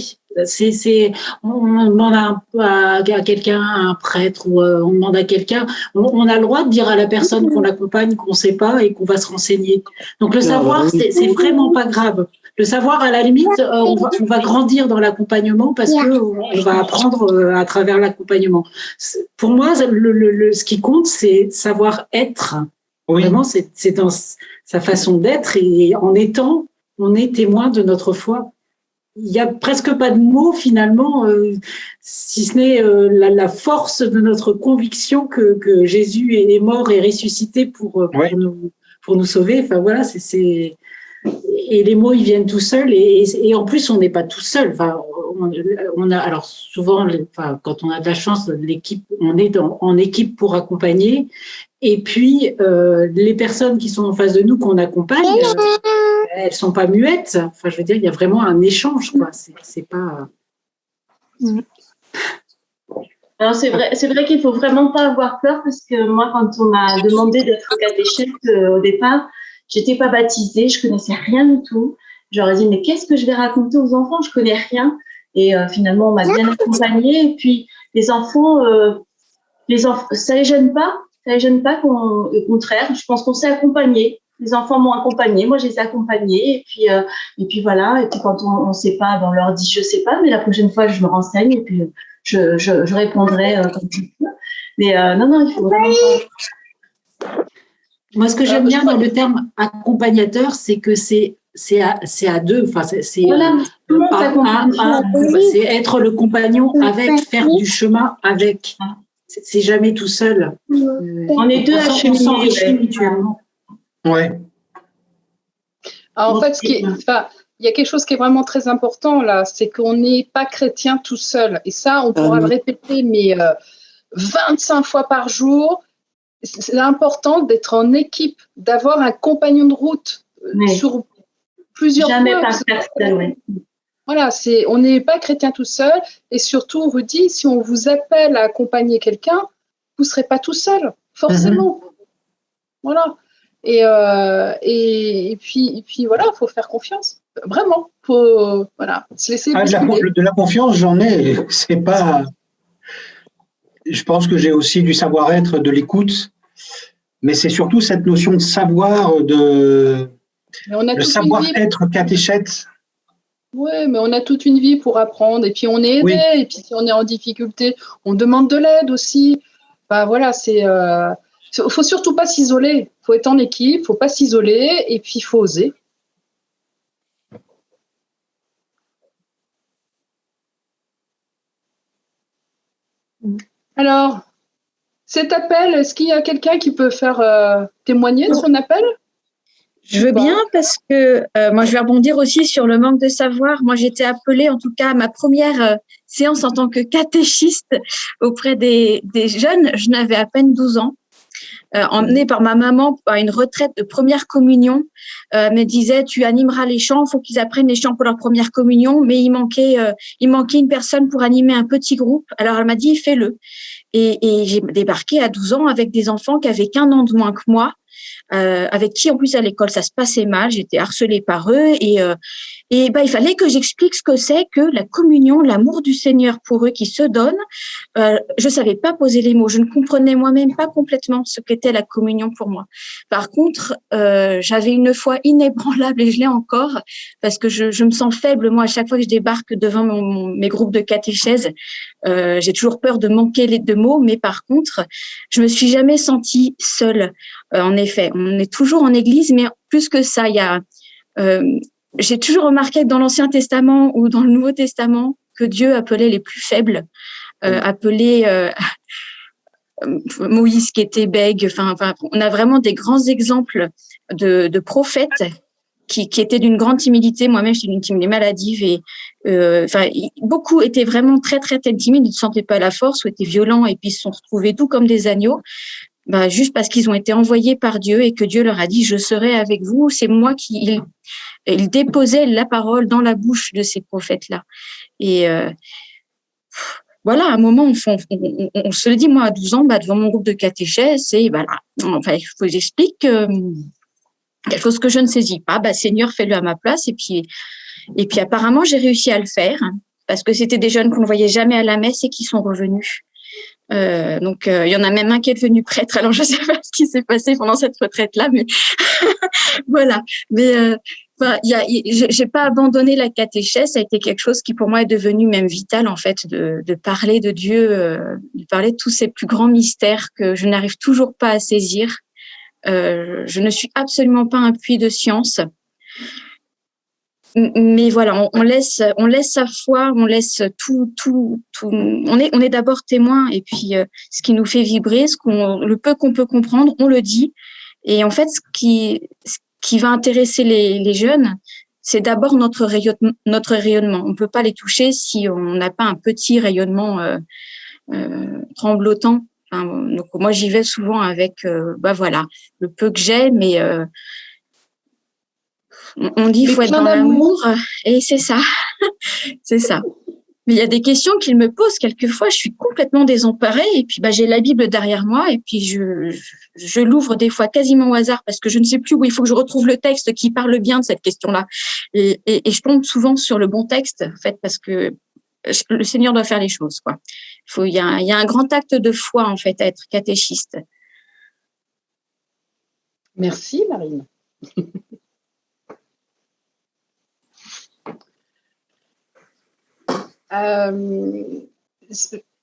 On demande à quelqu'un, à un prêtre, ou on demande à quelqu'un, on a le droit de dire à la personne qu'on accompagne qu'on ne sait pas et qu'on va se renseigner. Donc le savoir, c'est vraiment pas grave. Le savoir, à la limite, on va grandir dans l'accompagnement parce qu'on va apprendre à travers l'accompagnement. Pour moi, ce qui compte, c'est savoir être. Oui. Vraiment, c'est dans sa façon d'être, et en étant, on est témoin de notre foi. Il n'y a presque pas de mots finalement, si ce n'est la force de notre conviction que Jésus est mort et ressuscité pour nous sauver. Enfin voilà, et les mots ils viennent tout seuls, et en plus on n'est pas tout seul. Enfin, on a alors souvent, quand on a de la chance, l'équipe, on est en équipe pour accompagner. Et puis, les personnes qui sont en face de nous, qu'on accompagne, elles sont pas muettes. Enfin, je veux dire, il y a vraiment un échange, quoi. C'est pas. Alors, c'est vrai qu'il faut vraiment pas avoir peur, parce que moi, quand on m'a demandé d'être catéchète au départ, j'étais pas baptisée, je connaissais rien du tout. J'aurais dit, mais qu'est-ce que je vais raconter aux enfants? Je connais rien. Et finalement, on m'a bien accompagnée. Et puis, les enfants, ça les gêne pas. Ça les gêne pas, au contraire. Je pense qu'on s'est accompagnés. Les enfants m'ont accompagnée, moi je les ai accompagnés. Et puis voilà. Et puis quand on ne sait pas, on leur dit je sais pas, mais la prochaine fois je me renseigne et puis je répondrai comme je peux. Mais non, il faut vraiment. Moi, ce que j'aime bien dans le terme accompagnateur, c'est que c'est à deux. Enfin, c'est être le compagnon avec, faire du chemin avec. C'est jamais tout seul. On est deux à cheminer. On s'enrichit mutuellement. Ouais. Alors, en fait, il y a quelque chose qui est vraiment très important là, c'est qu'on n'est pas chrétien tout seul. Et ça, on pourra le répéter, mais 25 fois par jour. C'est important d'être en équipe, d'avoir un compagnon de route sur plusieurs points. Jamais par personne, oui. Voilà, on n'est pas chrétien tout seul, et surtout, Rudy, si on vous appelle à accompagner quelqu'un, vous ne serez pas tout seul, forcément. Voilà. Et puis voilà, il faut faire confiance. Vraiment, faut se laisser de la confiance, j'en ai. C'est pas. Je pense que j'ai aussi du savoir-être, de l'écoute, mais c'est surtout cette notion de savoir, le savoir-être catéchète. Oui, mais on a toute une vie pour apprendre, et puis on est aidé, et puis si on est en difficulté, on demande de l'aide aussi. Enfin, voilà, faut surtout pas s'isoler. Il faut être en équipe, faut pas s'isoler, et puis il faut oser. Alors, cet appel, est-ce qu'il y a quelqu'un qui peut faire témoigner de son appel? Je veux bien, parce que moi, je vais rebondir aussi sur le manque de savoir. Moi, j'étais appelée, en tout cas, à ma première séance en tant que catéchiste auprès des jeunes. Je n'avais à peine 12 ans. Emmenée par ma maman à une retraite de première communion, me disait tu animeras les chants, il faut qu'ils apprennent les chants pour leur première communion, mais il manquait une personne pour animer un petit groupe. Alors elle m'a dit fais-le, et j'ai débarqué à 12 ans avec des enfants qui avaient qu'1 an de moins que moi, avec qui en plus à l'école ça se passait mal, j'étais harcelée par eux, et il fallait que j'explique ce que c'est que la communion, l'amour du Seigneur pour eux qui se donne. Je savais pas poser les mots, je ne comprenais moi-même pas complètement ce qu'était la communion pour moi. Par contre, j'avais une foi inébranlable, et je l'ai encore, parce que je me sens faible, moi, à chaque fois que je débarque devant mes groupes de catéchèse. J'ai toujours peur de manquer de mots, mais par contre, je me suis jamais sentie seule. En effet, on est toujours en église, mais plus que ça, j'ai toujours remarqué que dans l'Ancien Testament ou dans le Nouveau Testament, que Dieu appelait les plus faibles, appelait Moïse qui était bègue. Enfin, on a vraiment des grands exemples de prophètes qui étaient d'une grande timidité. Moi-même, j'étais d'une timidité maladive, et beaucoup étaient vraiment très, très, très timides. Ils ne sentaient pas la force ou étaient violents, et puis ils se sont retrouvés tout comme des agneaux. Juste parce qu'ils ont été envoyés par Dieu et que Dieu leur a dit « Je serai avec vous ». C'est moi qui… Il déposait la parole dans la bouche de ces prophètes-là. Et voilà, à un moment, on se le dit, moi, à 12 ans, devant mon groupe de catéchèse, il faut que j'explique quelque chose que je ne saisis pas. Seigneur, fais-le à ma place. Et puis apparemment, j'ai réussi à le faire. parce que c'était des jeunes qu'on ne voyait jamais à la messe et qui sont revenus. Donc, il y en a même un qui est devenu prêtre. Alors, je ne sais pas ce qui s'est passé pendant cette retraite-là, mais voilà. Mais j'ai pas abandonné la catéchèse. Ça a été quelque chose qui, pour moi, est devenu même vital, en fait, de parler de Dieu, de parler de tous ces plus grands mystères que je n'arrive toujours pas à saisir. Je ne suis absolument pas un puits de science. Mais voilà, on laisse sa foi, on laisse tout. On est d'abord témoin, et puis ce qui nous fait vibrer, le peu qu'on peut comprendre, on le dit. Et en fait, ce qui va intéresser les jeunes, c'est d'abord notre rayonnement. On peut pas les toucher si on n'a pas un petit rayonnement tremblotant. Donc moi, j'y vais souvent avec, voilà, le peu que j'ai, mais on dit qu'il faut être dans l'amour, et c'est ça, c'est ça. Mais il y a des questions qu'ils me posent quelquefois, je suis complètement désemparée, et puis j'ai la Bible derrière moi, et puis je l'ouvre des fois quasiment au hasard, parce que je ne sais plus où il faut que je retrouve le texte qui parle bien de cette question-là. Et je tombe souvent sur le bon texte, en fait, parce que le Seigneur doit faire les choses, quoi. Il y a un grand acte de foi, en fait, à être catéchiste. Merci, Marine.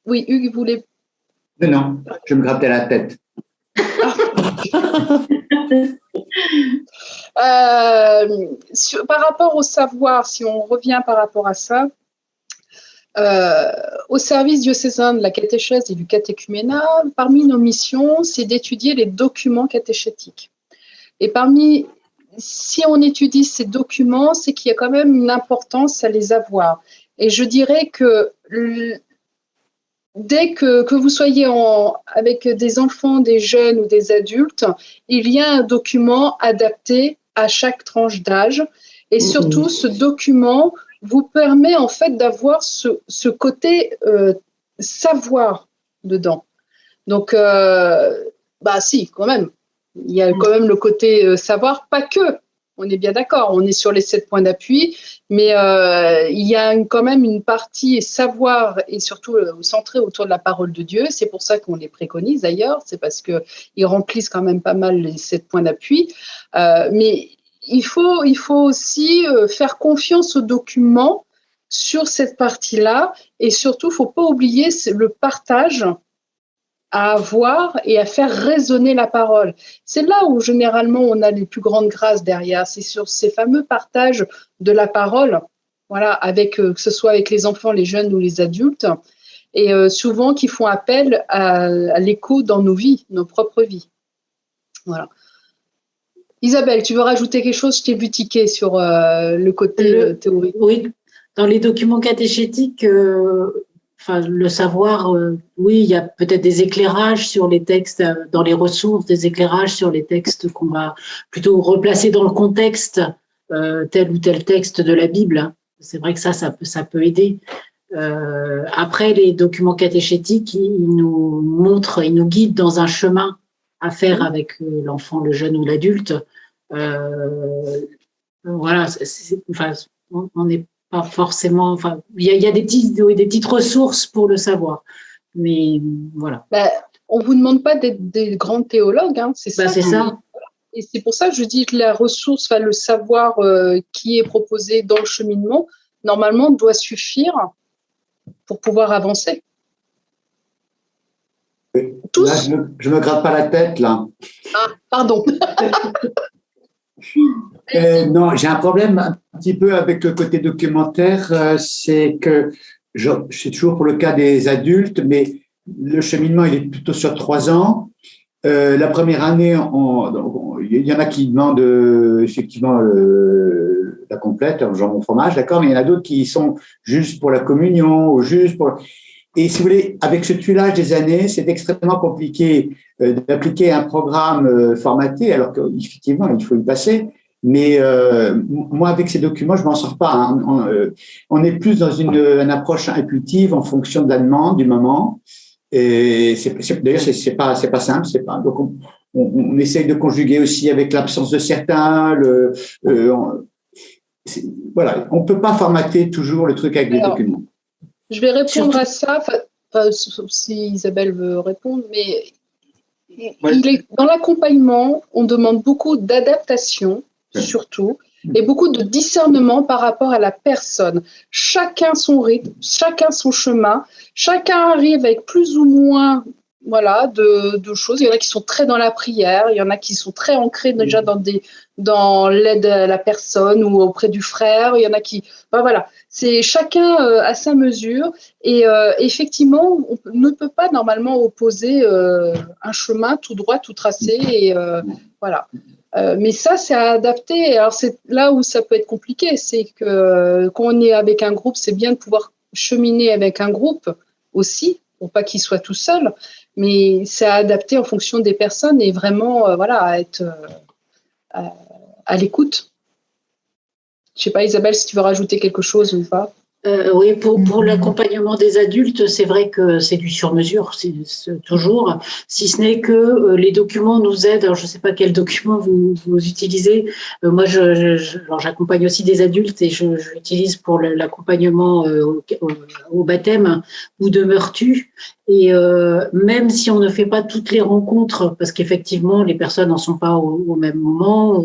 Oui, Hugues voulait. Non, je me grattais la tête. Par rapport au savoir, si on revient par rapport à ça, au service diocésain de la catéchèse et du catéchuménat, parmi nos missions, c'est d'étudier les documents catéchétiques. Et si on étudie ces documents, c'est qu'il y a quand même une importance à les avoir. Et je dirais que dès que vous soyez avec des enfants, des jeunes ou des adultes, il y a un document adapté à chaque tranche d'âge. Et surtout, ce document vous permet en fait d'avoir ce côté savoir dedans. Donc, si, quand même. Il y a quand même le côté savoir, pas que. On est bien d'accord, on est sur les 7 points d'appui, mais il y a quand même une partie savoir et surtout centrée autour de la parole de Dieu. C'est pour ça qu'on les préconise d'ailleurs, c'est parce qu'ils remplissent quand même pas mal les 7 points d'appui. Mais il faut aussi faire confiance aux documents sur cette partie-là et surtout, il ne faut pas oublier le partage à avoir et à faire résonner la parole. C'est là où généralement on a les plus grandes grâces derrière, c'est sur ces fameux partages de la parole, voilà, que ce soit avec les enfants, les jeunes ou les adultes, et souvent qui font appel à l'écho dans nos vies, nos propres vies. Voilà. Isabelle, tu veux rajouter quelque chose? Je t'ai vu tiquer sur le côté théorique. Oui, dans les documents catéchétiques, le savoir, oui, il y a peut-être des éclairages sur les textes, dans les ressources, des éclairages sur les textes qu'on va plutôt replacer dans le contexte, tel ou tel texte de la Bible. C'est vrai que ça peut aider. Après, les documents catéchétiques, ils nous montrent, ils nous guident dans un chemin à faire avec l'enfant, le jeune ou l'adulte. Voilà, on n'est pas forcément. Enfin, il y a des petites ressources pour le savoir, mais voilà. On vous demande pas d'être des grands théologues, hein, c'est ça. C'est ça. Et c'est pour ça que je dis que la ressource, le savoir qui est proposé dans le cheminement, normalement, doit suffire pour pouvoir avancer. Tous. Là, je me gratte pas la tête, là. Ah, pardon. Non, j'ai un problème un petit peu avec le côté documentaire, c'est que c'est toujours pour le cas des adultes, mais le cheminement, il est plutôt sur 3 ans. La première année, il y en a qui demandent effectivement la complète, genre mon fromage, d'accord, mais il y en a d'autres qui sont juste pour la communion ou juste pour… Et si vous voulez, avec ce tuilage des années, c'est extrêmement compliqué d'appliquer un programme formaté, alors qu'effectivement, il faut y passer. Mais moi, avec ces documents, je m'en sors pas. Hein. On est plus dans une approche intuitive en fonction de la demande du moment. Et d'ailleurs, c'est pas simple. Donc, on essaye de conjuguer aussi avec l'absence de certains. Voilà, on peut pas formater toujours le truc avec les documents. Je vais répondre à ça, sauf si Isabelle veut répondre, mais dans l'accompagnement, on demande beaucoup d'adaptation, surtout, et beaucoup de discernement par rapport à la personne. Chacun son rythme, chacun son chemin, chacun arrive avec plus ou moins de choses. Il y en a qui sont très dans la prière, il y en a qui sont très ancrés déjà dans l'aide à la personne ou auprès du frère, il y en a qui... voilà, c'est chacun à sa mesure et effectivement, on ne peut pas normalement opposer un chemin tout droit, tout tracé et voilà. Mais ça, c'est à adapter. Alors, c'est là où ça peut être compliqué, c'est que quand on est avec un groupe, c'est bien de pouvoir cheminer avec un groupe aussi, pour pas qu'il soit tout seul, mais c'est à adapter en fonction des personnes et vraiment, à être à l'écoute. Je sais pas, Isabelle, si tu veux rajouter quelque chose ou pas. Oui, pour l'accompagnement des adultes, c'est vrai que c'est du sur-mesure, c'est toujours, si ce n'est que les documents nous aident. Alors, je ne sais pas quels documents vous utilisez. Moi, j'accompagne aussi des adultes et j'utilise pour l'accompagnement au baptême Où demeures-tu ? Et même si on ne fait pas toutes les rencontres, parce qu'effectivement, les personnes n'en sont pas au même moment,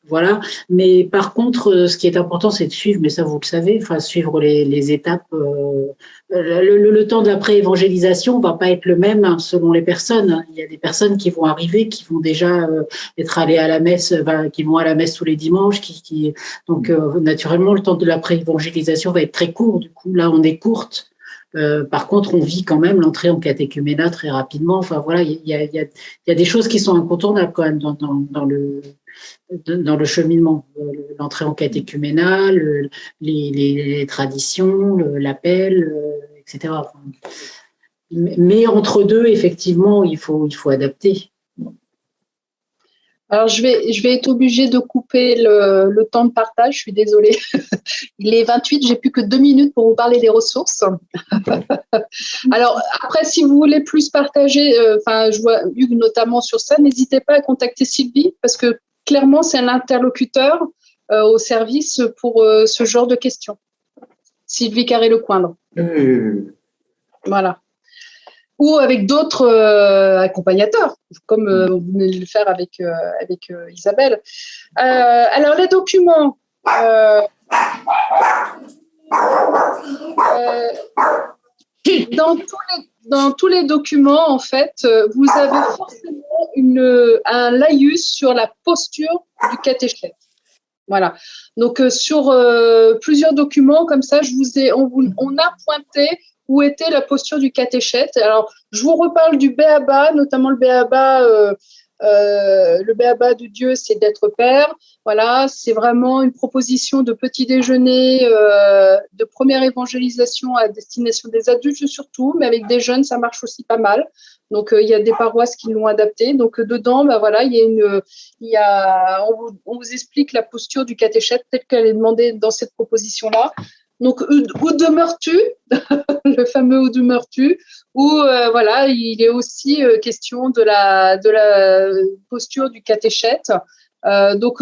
voilà. Mais par contre, ce qui est important, c'est de suivre, mais ça vous le savez, suivre les étapes. Le temps de la pré-évangélisation va pas être le même selon les personnes. Il y a des personnes qui vont arriver, qui vont déjà être allées à la messe, qui vont à la messe tous les dimanches. Donc, naturellement, le temps de la pré-évangélisation va être très court. Du coup, là, on est courte. Par contre, on vit quand même l'entrée en catéchuménat très rapidement. Enfin, voilà, il y a des choses qui sont incontournables quand même dans le cheminement. L'entrée en catéchuménat, les traditions, l'appel, etc. Mais entre deux, effectivement, il faut adapter. Alors, je vais être obligée de couper le temps de partage. Je suis désolée. Il est 28, j'ai plus que 2 minutes pour vous parler des ressources. Alors, après, si vous voulez plus partager, je vois Hugues notamment sur ça, n'hésitez pas à contacter Sylvie parce que clairement, c'est un interlocuteur au service pour ce genre de questions. Sylvie Carré-Lecoindre. Voilà. Ou avec d'autres accompagnateurs, comme vous venez de le faire avec Isabelle. Alors, les documents. Dans tous les documents, en fait, vous avez forcément un laïus sur la posture du catéchète. Voilà. Donc, sur plusieurs documents, comme ça, on a pointé où était la posture du catéchète. Alors, je vous reparle du béaba, notamment le béaba de Dieu, c'est d'être père. Voilà, c'est vraiment une proposition de petit déjeuner, de première évangélisation à destination des adultes surtout, mais avec des jeunes, ça marche aussi pas mal. Donc, il y a des paroisses qui l'ont adapté. Donc, dedans, on vous explique la posture du catéchète telle qu'elle est demandée dans cette proposition-là. Donc, où demeures-tu ? Le fameux où demeures-tu ? Où il est aussi question de la posture du catéchète. Donc,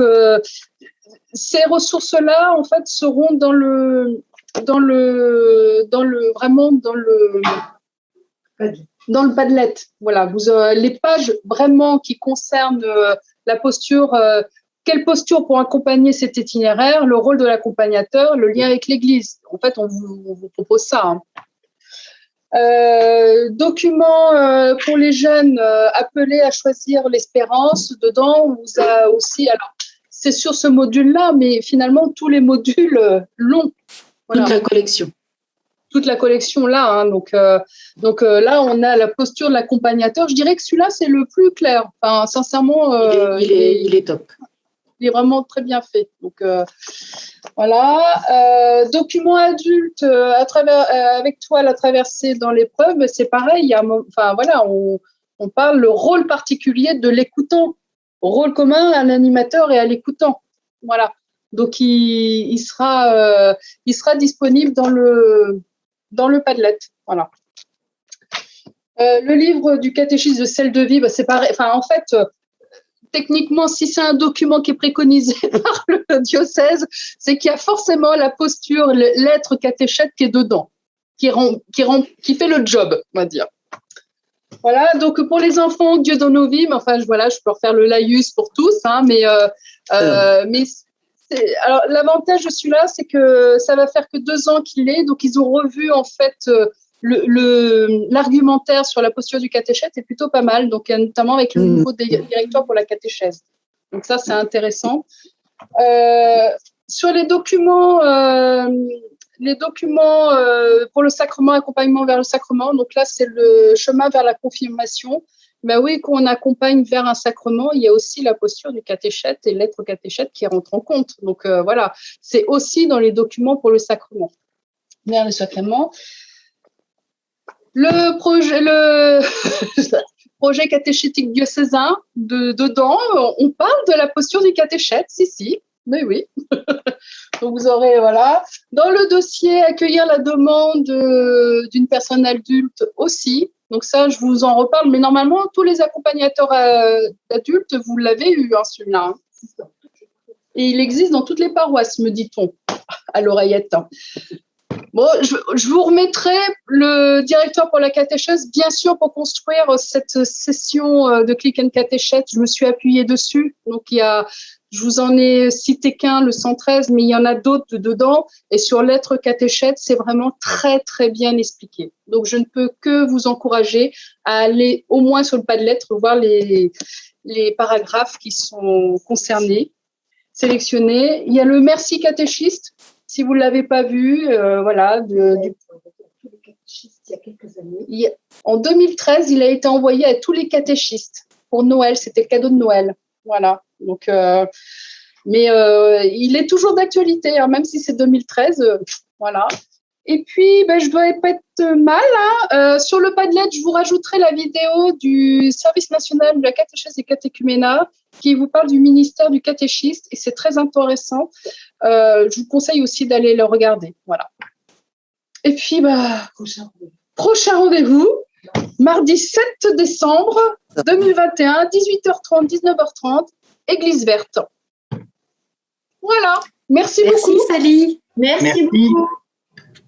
ces ressources-là, en fait, seront dans le Padlet. Voilà, les pages vraiment qui concernent la posture. Quelle posture pour accompagner cet itinéraire, le rôle de l'accompagnateur, le lien avec l'Église. En fait, on vous propose ça. Documents pour les jeunes appelés à choisir l'espérance. Dedans, on vous a aussi... Alors, c'est sur ce module-là, mais finalement, tous les modules l'ont. Voilà. Toute la collection. Toute la collection là. Hein. Donc là, on a la posture de l'accompagnateur. Je dirais que celui-là, c'est le plus clair. Enfin, sincèrement, il est top. Il est vraiment très bien fait. Donc voilà. Documents adultes avec toi la traversée dans l'épreuve, c'est pareil. On parle le rôle particulier de l'écoutant, rôle commun à l'animateur et à l'écoutant. Voilà. Donc il sera disponible dans le Padlet. Voilà. Le livre du catéchisme de Sel de Vie, c'est pareil. Enfin, en fait. Techniquement, si c'est un document qui est préconisé par le diocèse, c'est qu'il y a forcément la posture, l'être catéchète qui est dedans, qui fait le job, on va dire. Voilà, donc pour les enfants, Dieu donne nos vies, mais enfin, voilà, je peux refaire le laïus pour tous, hein, mais alors l'avantage de celui-là, c'est que ça va faire que 2 ans qu'il est, donc ils ont revu en fait l'argumentaire sur la posture du catéchète est plutôt pas mal, donc notamment avec le nouveau directoire pour la catéchèse. Donc ça, c'est intéressant. Sur les documents pour le sacrement, accompagnement vers le sacrement, donc là, c'est le chemin vers la confirmation. Ben oui, quand on accompagne vers un sacrement, il y a aussi la posture du catéchète et l'être catéchète qui rentre en compte. Donc voilà, c'est aussi dans les documents pour le sacrement. Vers le sacrement. Le projet catéchétique diocésain, dedans, on parle de la posture du catéchète, si, mais oui. Donc vous aurez, voilà. Dans le dossier, accueillir la demande d'une personne adulte aussi. Donc ça, je vous en reparle, mais normalement, tous les accompagnateurs adultes, vous l'avez eu, hein, celui-là. Hein. Et il existe dans toutes les paroisses, me dit-on, à l'oreillette. Hein. Bon, je vous remettrai le directeur pour la catéchèse, bien sûr, pour construire cette session de Click and Catéchète. Je me suis appuyée dessus. Donc, je vous en ai cité qu'un, le 113, mais il y en a d'autres dedans. Et sur l'être catéchète, c'est vraiment très, très bien expliqué. Donc, je ne peux que vous encourager à aller au moins sur le Padlet, voir les paragraphes qui sont concernés, sélectionnés. Il y a le Merci catéchiste. Si vous ne l'avez pas vu, voilà. Il y a quelques années. En 2013, il a été envoyé à tous les catéchistes pour Noël. C'était le cadeau de Noël. Voilà. Donc, mais il est toujours d'actualité, hein, même si c'est 2013. Voilà. Et puis, je dois pas être mal. Hein. Sur le Padlet, je vous rajouterai la vidéo du Service national de la catéchèse et catéchuménat qui vous parle du ministère du catéchiste et c'est très intéressant. Je vous conseille aussi d'aller le regarder. Voilà. Et puis, prochain rendez-vous, mardi 7 décembre 2021, 18h30, 19h30, Église verte. Voilà. Merci beaucoup. Merci, Sally. Merci beaucoup.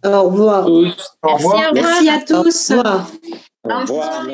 Au revoir. Au revoir. Merci à tous. Au revoir.